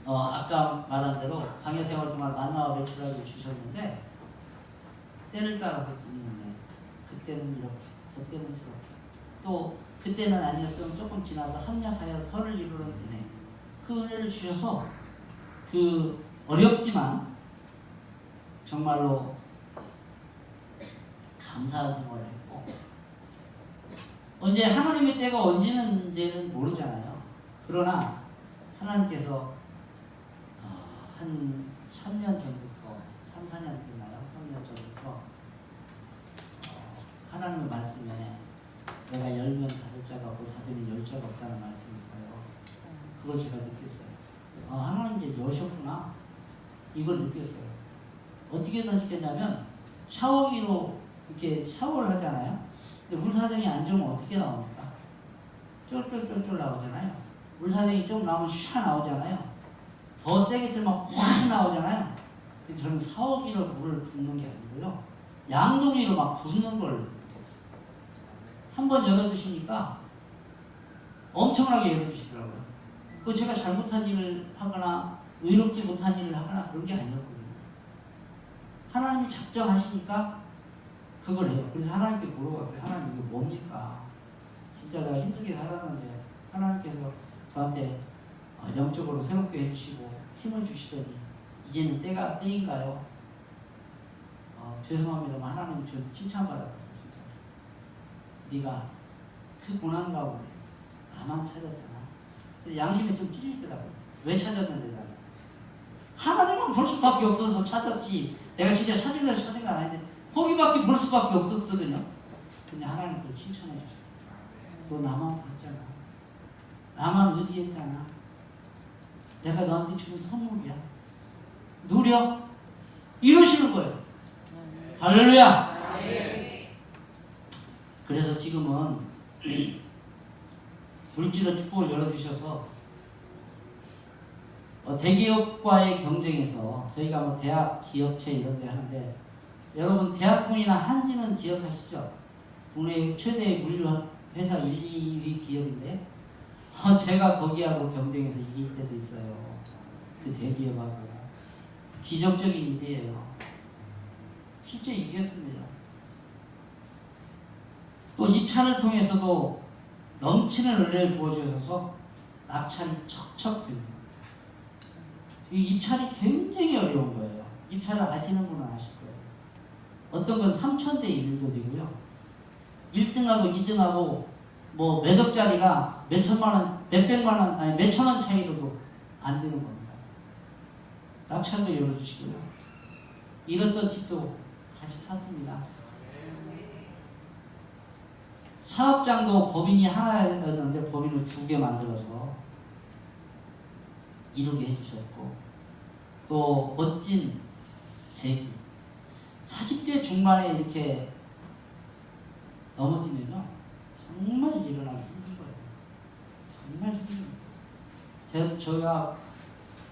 아까 말한 대로 광야 생활 동안 만나와 메추라기를 주셨는데 때를 따라서 듣는데 그때는 이렇게 저때는 저렇게 또 그때는 아니었으면 조금 지나서 합력하여 선을 이루는 은혜 그 은혜를 주셔서 그 어렵지만 정말로 감사한 생활을 했고 언제 하나님의 때가 언제는지는 모르잖아요. 그러나 하나님께서 한 3년 전부터 3, 4년 됐나요? 3년 전부터 하나님의 말씀에 내가 열면 닫을 자가 없고 닫으면 열 자가 없다는 말씀이 있어요. 그걸 제가 느꼈어요. 하나님 이제 여셨구나. 이걸 느꼈어요. 어떻게 느꼈냐면 샤워기로 이렇게 샤워를 하잖아요. 근데 물사정이 안 좋으면 어떻게 나옵니까? 쫄쫄쫄쫄 나오잖아요. 물사정이 좀 나오면 샤 나오잖아요. 더 세게 틀면 확 나오잖아요. 근데 저는 샤워기로 물을 붓는 게 아니고요. 양동이로 막 붓는 걸 느꼈어요. 한번 열어주시니까 엄청나게 열어주시더라고요. 그 제가 잘못한 일을 하거나 의롭지 못한 일을 하거나 그런 게 아니었거든요. 하나님이 작정하시니까 그걸 해요. 그래서 하나님께 물어봤어요. 하나님 이게 뭡니까? 진짜 내가 힘들게 살았는데 하나님께서 저한테 영적으로 새롭게 해주시고 힘을 주시더니 이제는 때인가요? 죄송합니다. 하나님 저 칭찬받았어요. 진짜. 네가 그 고난 가운데 나만 찾았잖아. 양심에 좀 찔리더라고요. 왜 찾았는데 나는? 하나님은 볼 수밖에 없어서 찾았지. 내가 진짜 찾으려고 찾은 건 아닌데 거기밖에 볼 수밖에 없었거든요. 근데 하나님 그걸 칭찬해 주셨어요. 너 나만 봤잖아. 나만 의지했잖아. 내가 너한테 주는 선물이야. 누려. 이러시는 거예요. 할렐루야. 그래서 지금은 물질의 축복을 열어주셔서 대기업과의 경쟁에서 저희가 뭐 대학, 기업체 이런 데 하는데 여러분 대학통이나 한지는 기억하시죠? 국내 최대의 물류 회사 1, 2위 기업인데 제가 거기하고 경쟁해서 이길 때도 있어요. 그 대기업하고. 기적적인 일이에요. 실제 이겼습니다. 또 입찰을 통해서도 넘치는 은혜를 부어주셔서 낙찰이 척척 됩니다. 이 입찰이 굉장히 어려운 거예요. 입찰을 아시는 분은 아실 거예요. 어떤 건 3,000대 1도 되고요. 1등하고 2등하고 뭐 몇 억짜리가 몇 천만 원, 몇 백만 원, 아니 몇 천 원 차이로도 안 되는 겁니다. 낙찰도 열어주시고요. 잃었던 집도 다시 샀습니다. 사업장도 법인이 하나였는데 법인을 2개 만들어서 이루게 해주셨고, 또 멋진 제기. 40대 중반에 이렇게 넘어지면요 정말 일어나기 힘든 거예요. 정말 힘듭니다. 저희가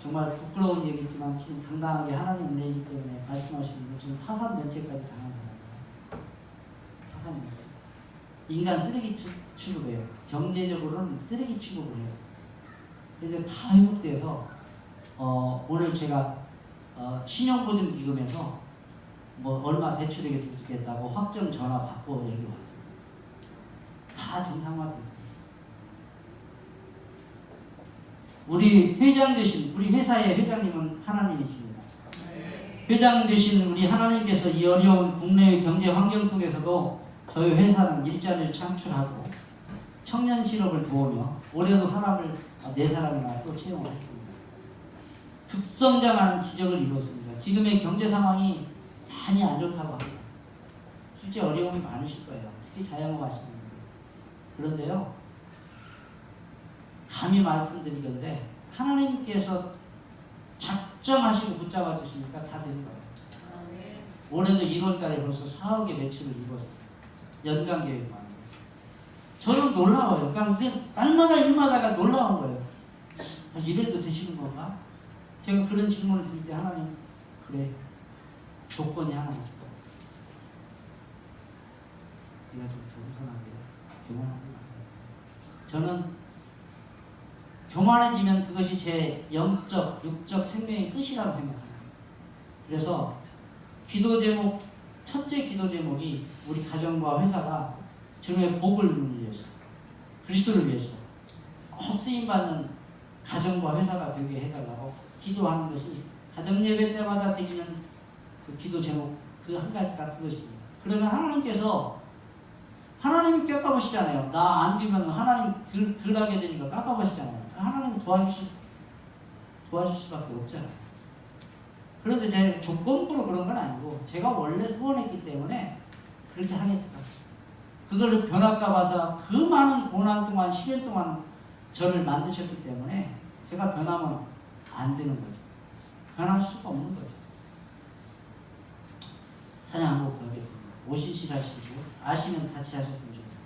정말 부끄러운 얘기지만 지금 당당하게 하나님 은혜이기 때문에 말씀하시는 거, 지금 파산 면책까지 당한 거예요. 파산 면책. 인간 쓰레기 취급해요. 경제적으로는 쓰레기 취급을 해요. 근데 다 회복돼서 오늘 제가 신용보증기금에서 뭐 얼마 대출에게 주겠다고 확정 전화 받고 여기 왔어요. 다 정상화됐어요. 우리 회장 되신 우리 회사의 회장님은 하나님이십니다. 회장 되신 우리 하나님께서 이 어려운 국내의 경제 환경 속에서도 저희 회사는 일자리를 창출하고 청년 실업을 도우며 올해도 사람을 4사람이나 또 채용을 했습니다. 급성장하는 기적을 이루었습니다. 지금의 경제 상황이 많이 안 좋다고 합니다. 실제 어려움이 많으실 거예요. 특히 자영업 하시는 분들. 그런데요, 감히 말씀드리건데 하나님께서 작정하시고 붙잡아 주시니까 다 되는 거예요. 올해도 1월 달에 벌써 4억의 매출을 이루었습니다. 연간 계획만. 저는 놀라워요. 그러니까 날마다 일마다가 놀라운 거예요. 이래도 되시는 건가? 제가 그런 질문을 드릴 때 하나님, 그래, 조건이 하나 있어. 네가 좀 겸손하게, 교만하지 말라. 저는 교만해지면 그것이 제 영적, 육적 생명의 끝이라고 생각합니다. 그래서 기도 제목, 첫째 기도 제목이 우리 가정과 회사가 주님의 복을 위해서, 그리스도를 위해서 꼭 쓰임받는 가정과 회사가 되게 해달라고 기도하는 것이 가정 예배 때마다 드리는 그 기도 제목 그 한 가지가 그것입니다. 그러면 하나님께서 하나님이 깎아보시잖아요. 나 안 되면 하나님 덜 하게 되니까 깎아보시잖아요. 하나님 도와줄 수밖에 없잖아요. 그런데 제가 조건부로 그런 건 아니고 제가 원래 소원했기 때문에 그렇게 하겠다. 그걸 변할까 봐서 그 많은 고난 동안 시련 동안 저를 만드셨기 때문에 제가 변하면 안 되는 거죠. 변할 수가 없는 거죠. 찬양 한 곡 하겠습니다. 오신실 하시고 아시면 같이 하셨으면 좋겠습니다.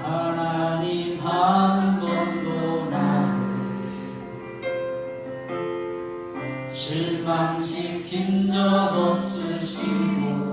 하나님 한 번도 나를 실망시킨 적 없으시고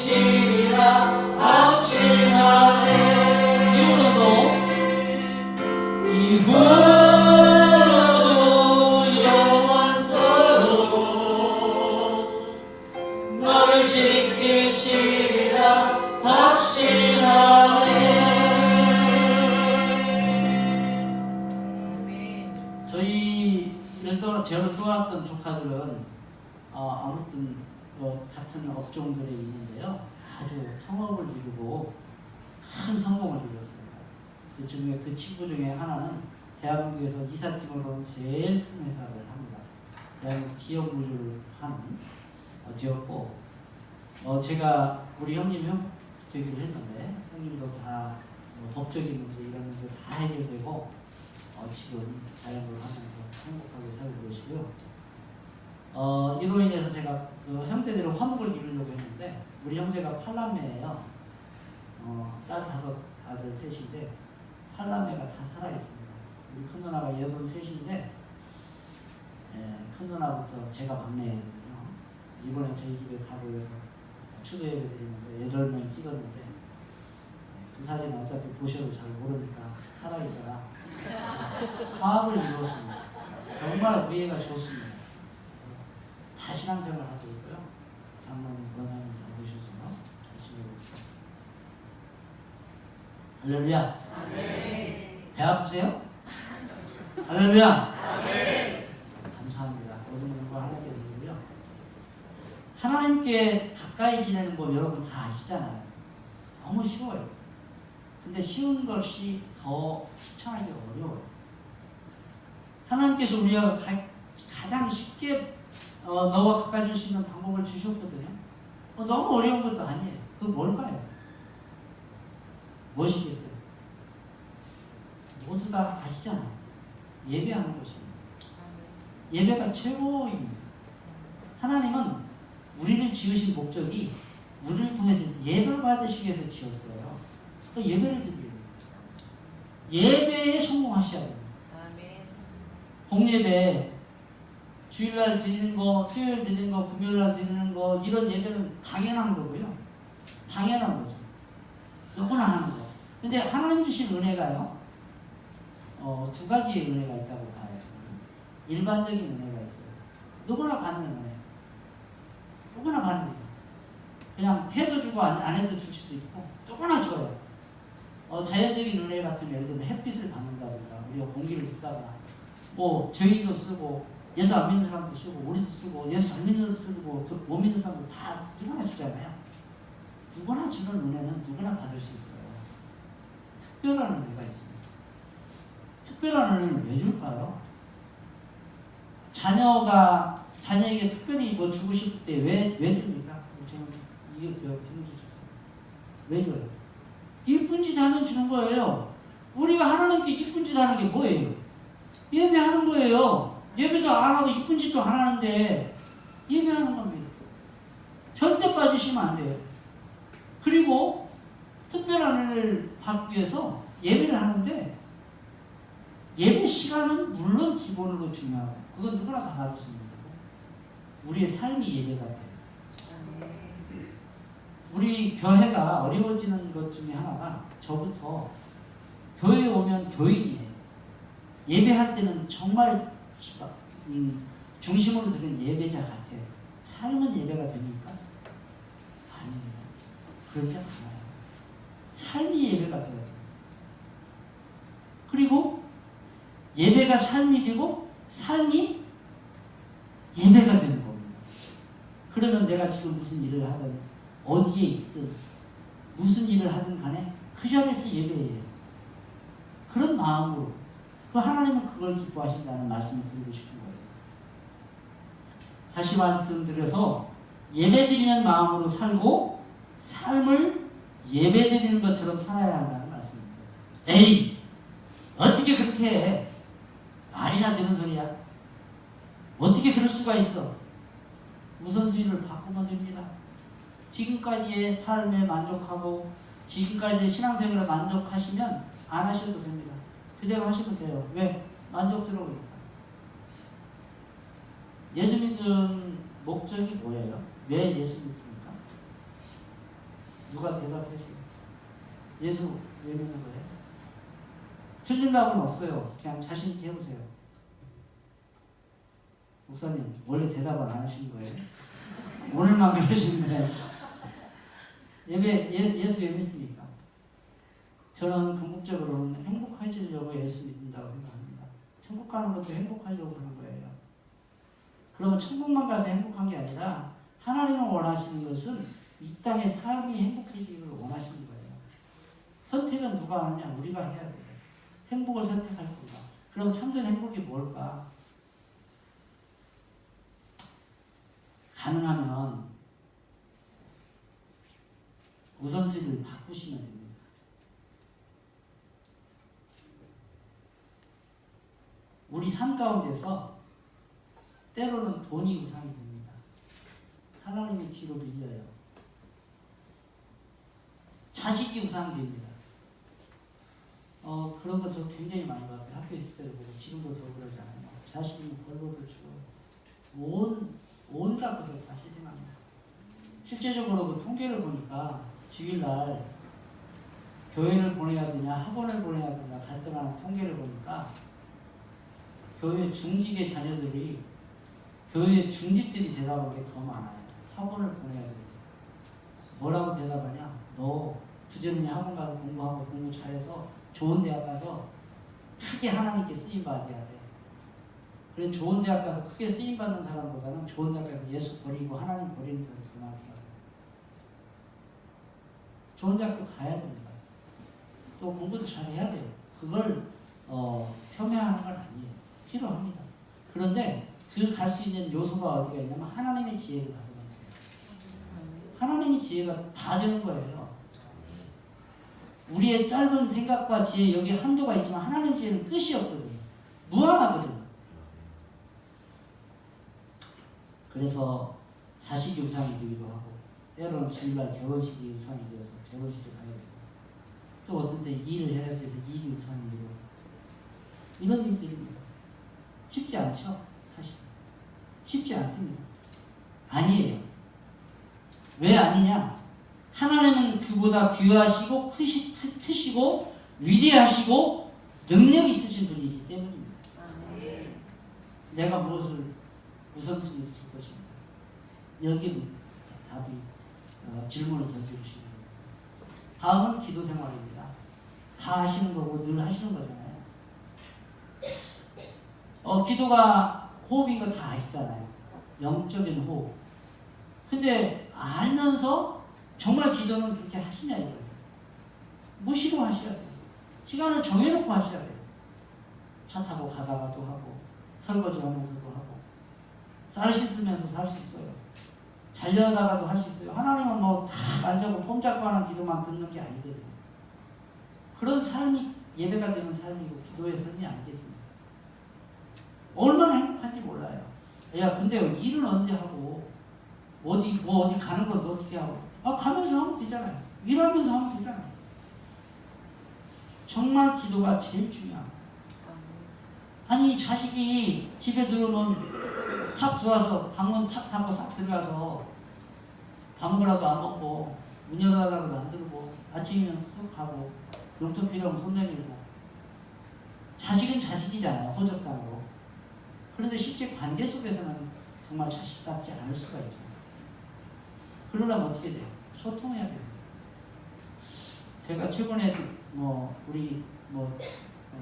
지키시리라 확신하네. 이후로도 영원토록 너를 지키시리라 확신하네. 저를 떠났던 조카들은 아무튼 같은 업종들에 있는데요. 아주 성업을 이루고 큰 성공을 이뤘습니다. 그 친구 중에 하나는 대한민국에서 이사팀으로 제일 큰 회사를 합니다. 대한민국 기업 구조를 하는 되었고, 제가 우리 형님 되기로 했는데 형님도 다 법적인 문제 이런 문제 다 해결되고 지금 자영업을 하면서 행복하게 살고 계시고요. 이로 인해서 제가 그 형제들의 화목을 이루려고 했는데 우리 형제가 8남매예요. 딸 5, 아들 3인데 8남매가 다 살아있습니다. 우리 큰 누나가 83인데 큰 누나부터 제가 막내거든요. 이번에 저희 집에 다 모여서 추도 예배 드리면서 8명이 찍었는데 그 사진 어차피 보셔도 잘 모르니까 살아있더라. 화합을 이뤘습니다. 정말 위해가 좋습니다. 다 신앙생활을 하고 있고요. 장모님, 권사님 다 보셔서 잘 지내고 있습니다. 할렐루야. 아멘. 배 아프세요? 할렐루야. 아멘. 감사합니다. 모든 분과 하나님께 드리고요. 하나님께 가까이 지내는 법 여러분 다 아시잖아요. 너무 쉬워요. 근데 쉬운 것이 더 실천하기 어려워요. 하나님께서 우리가 가장 쉽게 너와 가까워질 수 있는 방법을 주셨거든요. 너무 어려운 것도 아니에요. 그거 뭘까요? 무엇이겠어요? 모두 다 아시잖아요. 예배하는 것입니다. 예배가 최고입니다. 하나님은 우리를 지으신 목적이 우리를 통해서 예배를 받으시기 위해서 지었어요. 그러니까 예배를 드리는 거예요. 예배에 성공하셔야 돼요. 공예배, 주일날 드리는 거, 수요일 드리는 거, 금요일날 드리는 거, 이런 예배는 당연한 거고요. 당연한 거죠. 누구나 하는 거. 근데 하나님 주신 은혜가요, 2가지의 은혜가 있다고 봐요. 일반적인 은혜가 있어요. 누구나 받는 은혜. 누구나 받는 거예요. 그냥 해도 주고 안 해도 줄 수도 있고, 누구나 줘요. 자연적인 은혜 같으면 예를 들면 햇빛을 받는다든가, 우리가 공기를 듣다가, 저희도 쓰고, 예수 안 믿는 사람도 쓰고, 우리도 쓰고, 예수 잘 믿는 사람도 쓰고, 못 믿는 사람도 다 누구나 주잖아요. 누구나 주는 은혜는 누구나 받을 수 있어요. 특별한 은혜가 있습니다. 특별한 은혜는 왜 줄까요? 자녀에게 특별히 뭐 주고 싶을 때 왜 줍니까? 저는 이게 왜 줘요? 이쁜 짓 하면 주는 거예요. 우리가 하나님께 이쁜 짓 하는 게 뭐예요? 예배하는 거예요. 예배도 안 하고 이쁜 짓도 안 하는데 예배하는 겁니다. 절대 빠지시면 안 돼요. 그리고 특별한 은혜를 받기 위해서 예배를 하는데 예배 시간은 물론 기본으로 중요하고 그건 누구나 다 받을 수 있는 거고 우리의 삶이 예배가 돼요. 우리 교회가 어려워지는 것 중에 하나가 저부터 교회에 오면 교인이에요. 예배할 때는 정말 중심으로 드는 예배자 같아요. 삶은 예배가 됩니까? 아니에요. 그렇지 않아요. 삶이 예배가 돼요. 그리고 예배가 삶이 되고 삶이 예배가 되는 겁니다. 그러면 내가 지금 무슨 일을 하든 어디에 있든 무슨 일을 하든 간에 그 자리에서 예배해요. 그런 마음으로 그 하나님은 그걸 기뻐하신다는 말씀을 드리고 싶은 거예요. 다시 말씀드려서 예배드리는 마음으로 살고 삶을 예배드리는 것처럼 살아야 한다는 말씀입니다. 에이! 어떻게 그렇게 해? 말이나 되는 소리야. 어떻게 그럴 수가 있어? 우선순위를 바꾸면 됩니다. 지금까지의 삶에 만족하고 지금까지의 신앙생활에 만족하시면 안 하셔도 됩니다. 그대로 하시면 돼요. 왜? 만족스러우니까. 예수 믿는 목적이 뭐예요? 왜 예수 믿습니까? 누가 대답하세요? 예수 왜 믿는 거예요? 틀린 답은 없어요. 그냥 자신 있게 해보세요. 목사님 원래 대답을 안 하시는 거예요? 오늘만 그러시는 거예요? 예수 왜 믿습니까? 저는 궁극적으로는 행복해지려고 예수 믿는다고 생각합니다. 천국 가는 것도 행복하려고 그러는 거예요. 그러면 천국만 가서 행복한 게 아니라 하나님을 원하시는 것은 이 땅의 삶이 행복해지기를 원하시는 거예요. 선택은 누가 하느냐? 우리가 해야 돼요. 행복을 선택할 건가? 그럼 참된 행복이 뭘까? 가능하면 우선순위를 바꾸시면 됩니다. 우리 삶 가운데서 때로는 돈이 우상이 됩니다. 하나님이 뒤로 밀려요. 자식이 우상이 됩니다. 그런 거 저 굉장히 많이 봤어요. 학교 있을 때도 보고 지금도 더 그러잖아요. 자식이 벌벌을 주고 온갖 것을 다 희생합니다. 실제적으로 그 통계를 보니까 주일날 교회를 보내야 되냐 학원을 보내야 되냐 갈등하는 통계를 보니까 교회 중직의 자녀들이 교회 중직들이 대답한 게 더 많아요. 학원을 보내야 돼. 뭐라고 대답하냐? 너 부지런히 학원 가서 공부하고 공부 잘해서 좋은 대학 가서 크게 하나님께 쓰임 받아야 돼. 그래 좋은 대학 가서 크게 쓰임 받는 사람보다는 좋은 대학 가서 예수 버리고 하나님 버리는 사람이 더 많더라고요. 좋은 대학도 가야 됩니다. 또 공부도 잘해야 돼요. 그걸 폄훼하는 건 아니에요. 필요합니다. 그런데 그 갈 수 있는 요소가 어디가 있냐면 하나님의 지혜를 받으면 돼요. 하나님의 지혜가 다 되는 거예요. 우리의 짧은 생각과 지혜 여기 한도가 있지만 하나님의 지혜는 끝이 없거든요. 무한하거든요. 그래서 자식이 우상이 되기도 하고 때로는 주일날 결혼식이 우상이 되어서 결혼식에 가야 되고 또 어떤 때 일을 해야 돼서 일이 우상이 되고 이런 일들입니다. 쉽지 않죠? 사실 쉽지 않습니다. 아니에요. 왜 아니냐? 하나님은 그보다 귀하시고 크시고 위대하시고 능력 있으신 분이기 때문입니다. 내가 무엇을 우선순위를 줄 것인가? 여기는 답이 질문을 던져주시는 겁니다. 다음은 기도 생활입니다. 다 하시는 거고 늘 하시는 거잖아요. 기도가 호흡인 거 다 아시잖아요. 영적인 호흡. 근데 알면서 정말 기도는 그렇게 하시냐 이거예요. 무시로 하셔야 돼요. 시간을 정해놓고 하셔야 돼요. 차 타고 가다가도 하고 설거지 하면서도 하고 쌀 씻으면서도 할 수 있어요. 잘려다가도 할 수 있어요. 하나님은 뭐 다 앉아고 폼 잡고 하는 기도만 듣는 게 아니거든요. 그런 삶이 예배가 되는 삶이고 기도의 삶이 아니겠습니까? 얼마나 행복한지 몰라요. 야 근데 일은 언제 하고 어디 가는 건 어떻게 하고 가면서 하면 되잖아요. 일하면서 하면 되잖아요. 정말 기도가 제일 중요합니다. 아니 자식이 집에 들어오면 탁 들어와서 방문 탁 닫고 싹 들어가서 밥 먹으라도 안 먹고 문 열어달라고도 안 들고 아침이면 쓱 가고 용돈 필요하면 손 내밀고 자식은 자식이잖아요. 호적상으로. 그런데 실제 관계 속에서는 정말 자식답지 않을 수가 있잖아요. 그러려면 어떻게 돼요? 소통해야 됩니다. 제가 최근에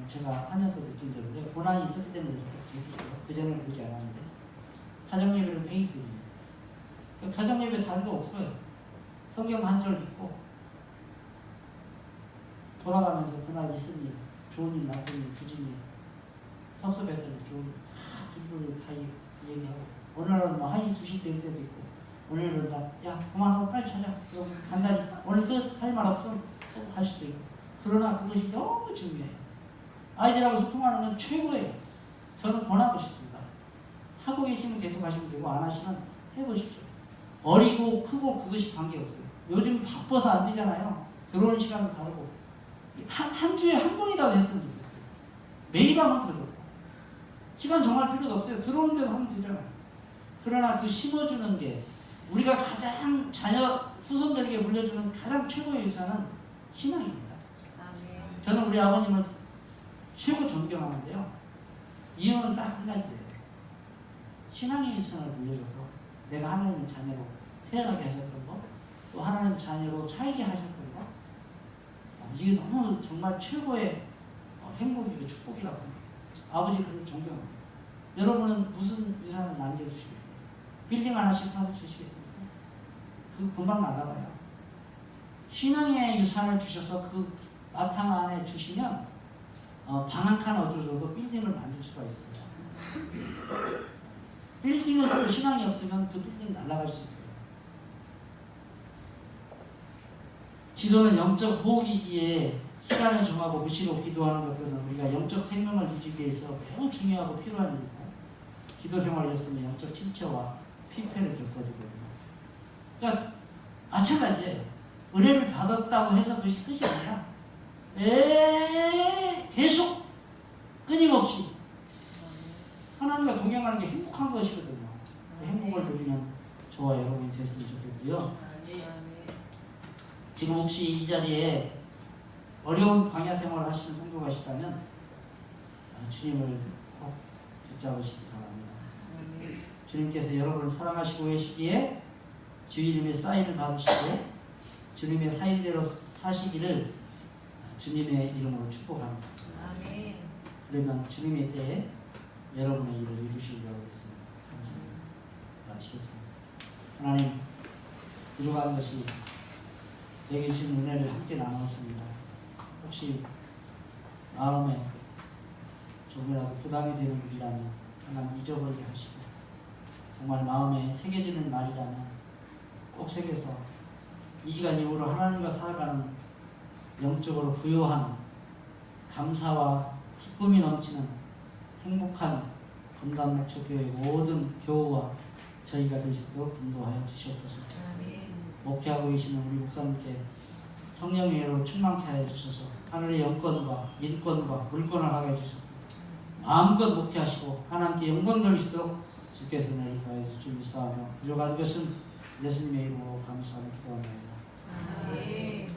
제가 하면서 느낀 점인데 고난이 있었기 때문에 그 전에 그러지 않았는데 가정예배를 매일 드립니다. 가정예배 다른 거 없어요. 성경 한 절 읽고 돌아가면서 그날 있은 일, 좋은 일, 나쁜 일, 굳은 일, 섭섭했던 일, 좋은 일 다 두루두루 다 얘기하고 어느 날은 1시, 2시 될 때도 있고 어느 날은 야 그만하고 빨리 찾아. 그럼 간단히 오늘 끝 할 말 없으면 또 갈 수도 있고 그러나 그것이 너무 중요해요. 아이들하고 소통하는 건 최고예요. 저는 권하고 싶습니다. 하고 계시면 계속 하시면 되고 안 하시면 해보십시오. 어리고 크고 그것이 관계없어요. 요즘 바빠서 안 되잖아요. 들어오는 시간도 다르고 한 주에 한 번이라도 했으면 좋겠어요. 매일 하면 더 좋고 시간 정할 필요도 없어요. 들어오는 대로 하면 되잖아요. 그러나 그 심어주는 게 우리가 가장 자녀 후손들에게 물려주는 가장 최고의 유산은 신앙입니다. 저는 우리 아버님을 최고 존경하는데요. 이유는 딱 한 가지예요. 신앙의 유산을 물려줘서 내가 하나님의 자녀로 태어나게 하셨던 거, 또 하나님의 자녀로 살게 하셨던 거, 이게 너무 정말 최고의 행복이고 축복이라고 생각해요. 아버지 그래서 존경합니다. 여러분은 무슨 유산을 남겨주시겠습니까? 빌딩 하나씩 사서 주시겠습니까? 그거 금방 날아가요. 신앙의 유산을 주셔서 그 바탕 안에 주시면 방 한 칸 얻어줘도 빌딩을 만들 수가 있어요. 빌딩을 또 신앙이 없으면 그 빌딩 날아갈 수 있어요. 기도는 영적 호흡이기에 시간을 정하고 무시로 기도하는 것들은 우리가 영적 생명을 유지하기 위해서 매우 중요하고 필요한 일이고, 기도 생활이 없으면 영적 침체와 피폐를 겪어지거든요. 그러니까 마찬가지예요. 은혜를 받았다고 해서 그것이 끝이 아니라 계속 끊임없이 하나님과 동행하는 게 행복한 것이거든요. 그 행복을 누리면 저와 여러분이 됐으면 좋겠고요. 지금 혹시 이 자리에 어려운 광야 생활을 하시는 성도가 있다면 주님을 꼭 붙잡으시기 바랍니다. 주님께서 여러분을 사랑하시고 계시기에 주님의 사인을 받으시고 주님의 사인대로 사시기를 주님의 이름으로 축복합니다. 그러면 주님의 때에 여러분의 일을 이루시려고 하겠습니다. 감사합니다. 마치겠습니다. 하나님, 들어가는 것이 제게 주신 은혜를 함께 나눴습니다. 혹시 마음에 조금이라도 부담이 되는 일이라면 하나님 잊어버리게 하시고, 정말 마음에 새겨지는 말이라면 꼭 새겨서 이 시간 이후로 하나님과 살아가는 영적으로 부요한 감사와 기쁨이 넘치는 행복한 건담목초교의 모든 교우와 저희가 될 수 있도록 인도하여 주시옵소서. 목회하고 계시는 우리 목사님께 성령의 은혜로 충만케 하여 주셔서 하늘의 영권과 인권과 물권을 하게 해주셔서 마음껏 목회하시고 하나님께 영광 돌리시도록 주께서 은혜를 더하여 주시길 믿사오며 부족한 것은 예수님의 이름으로 감사하며 기도합니다.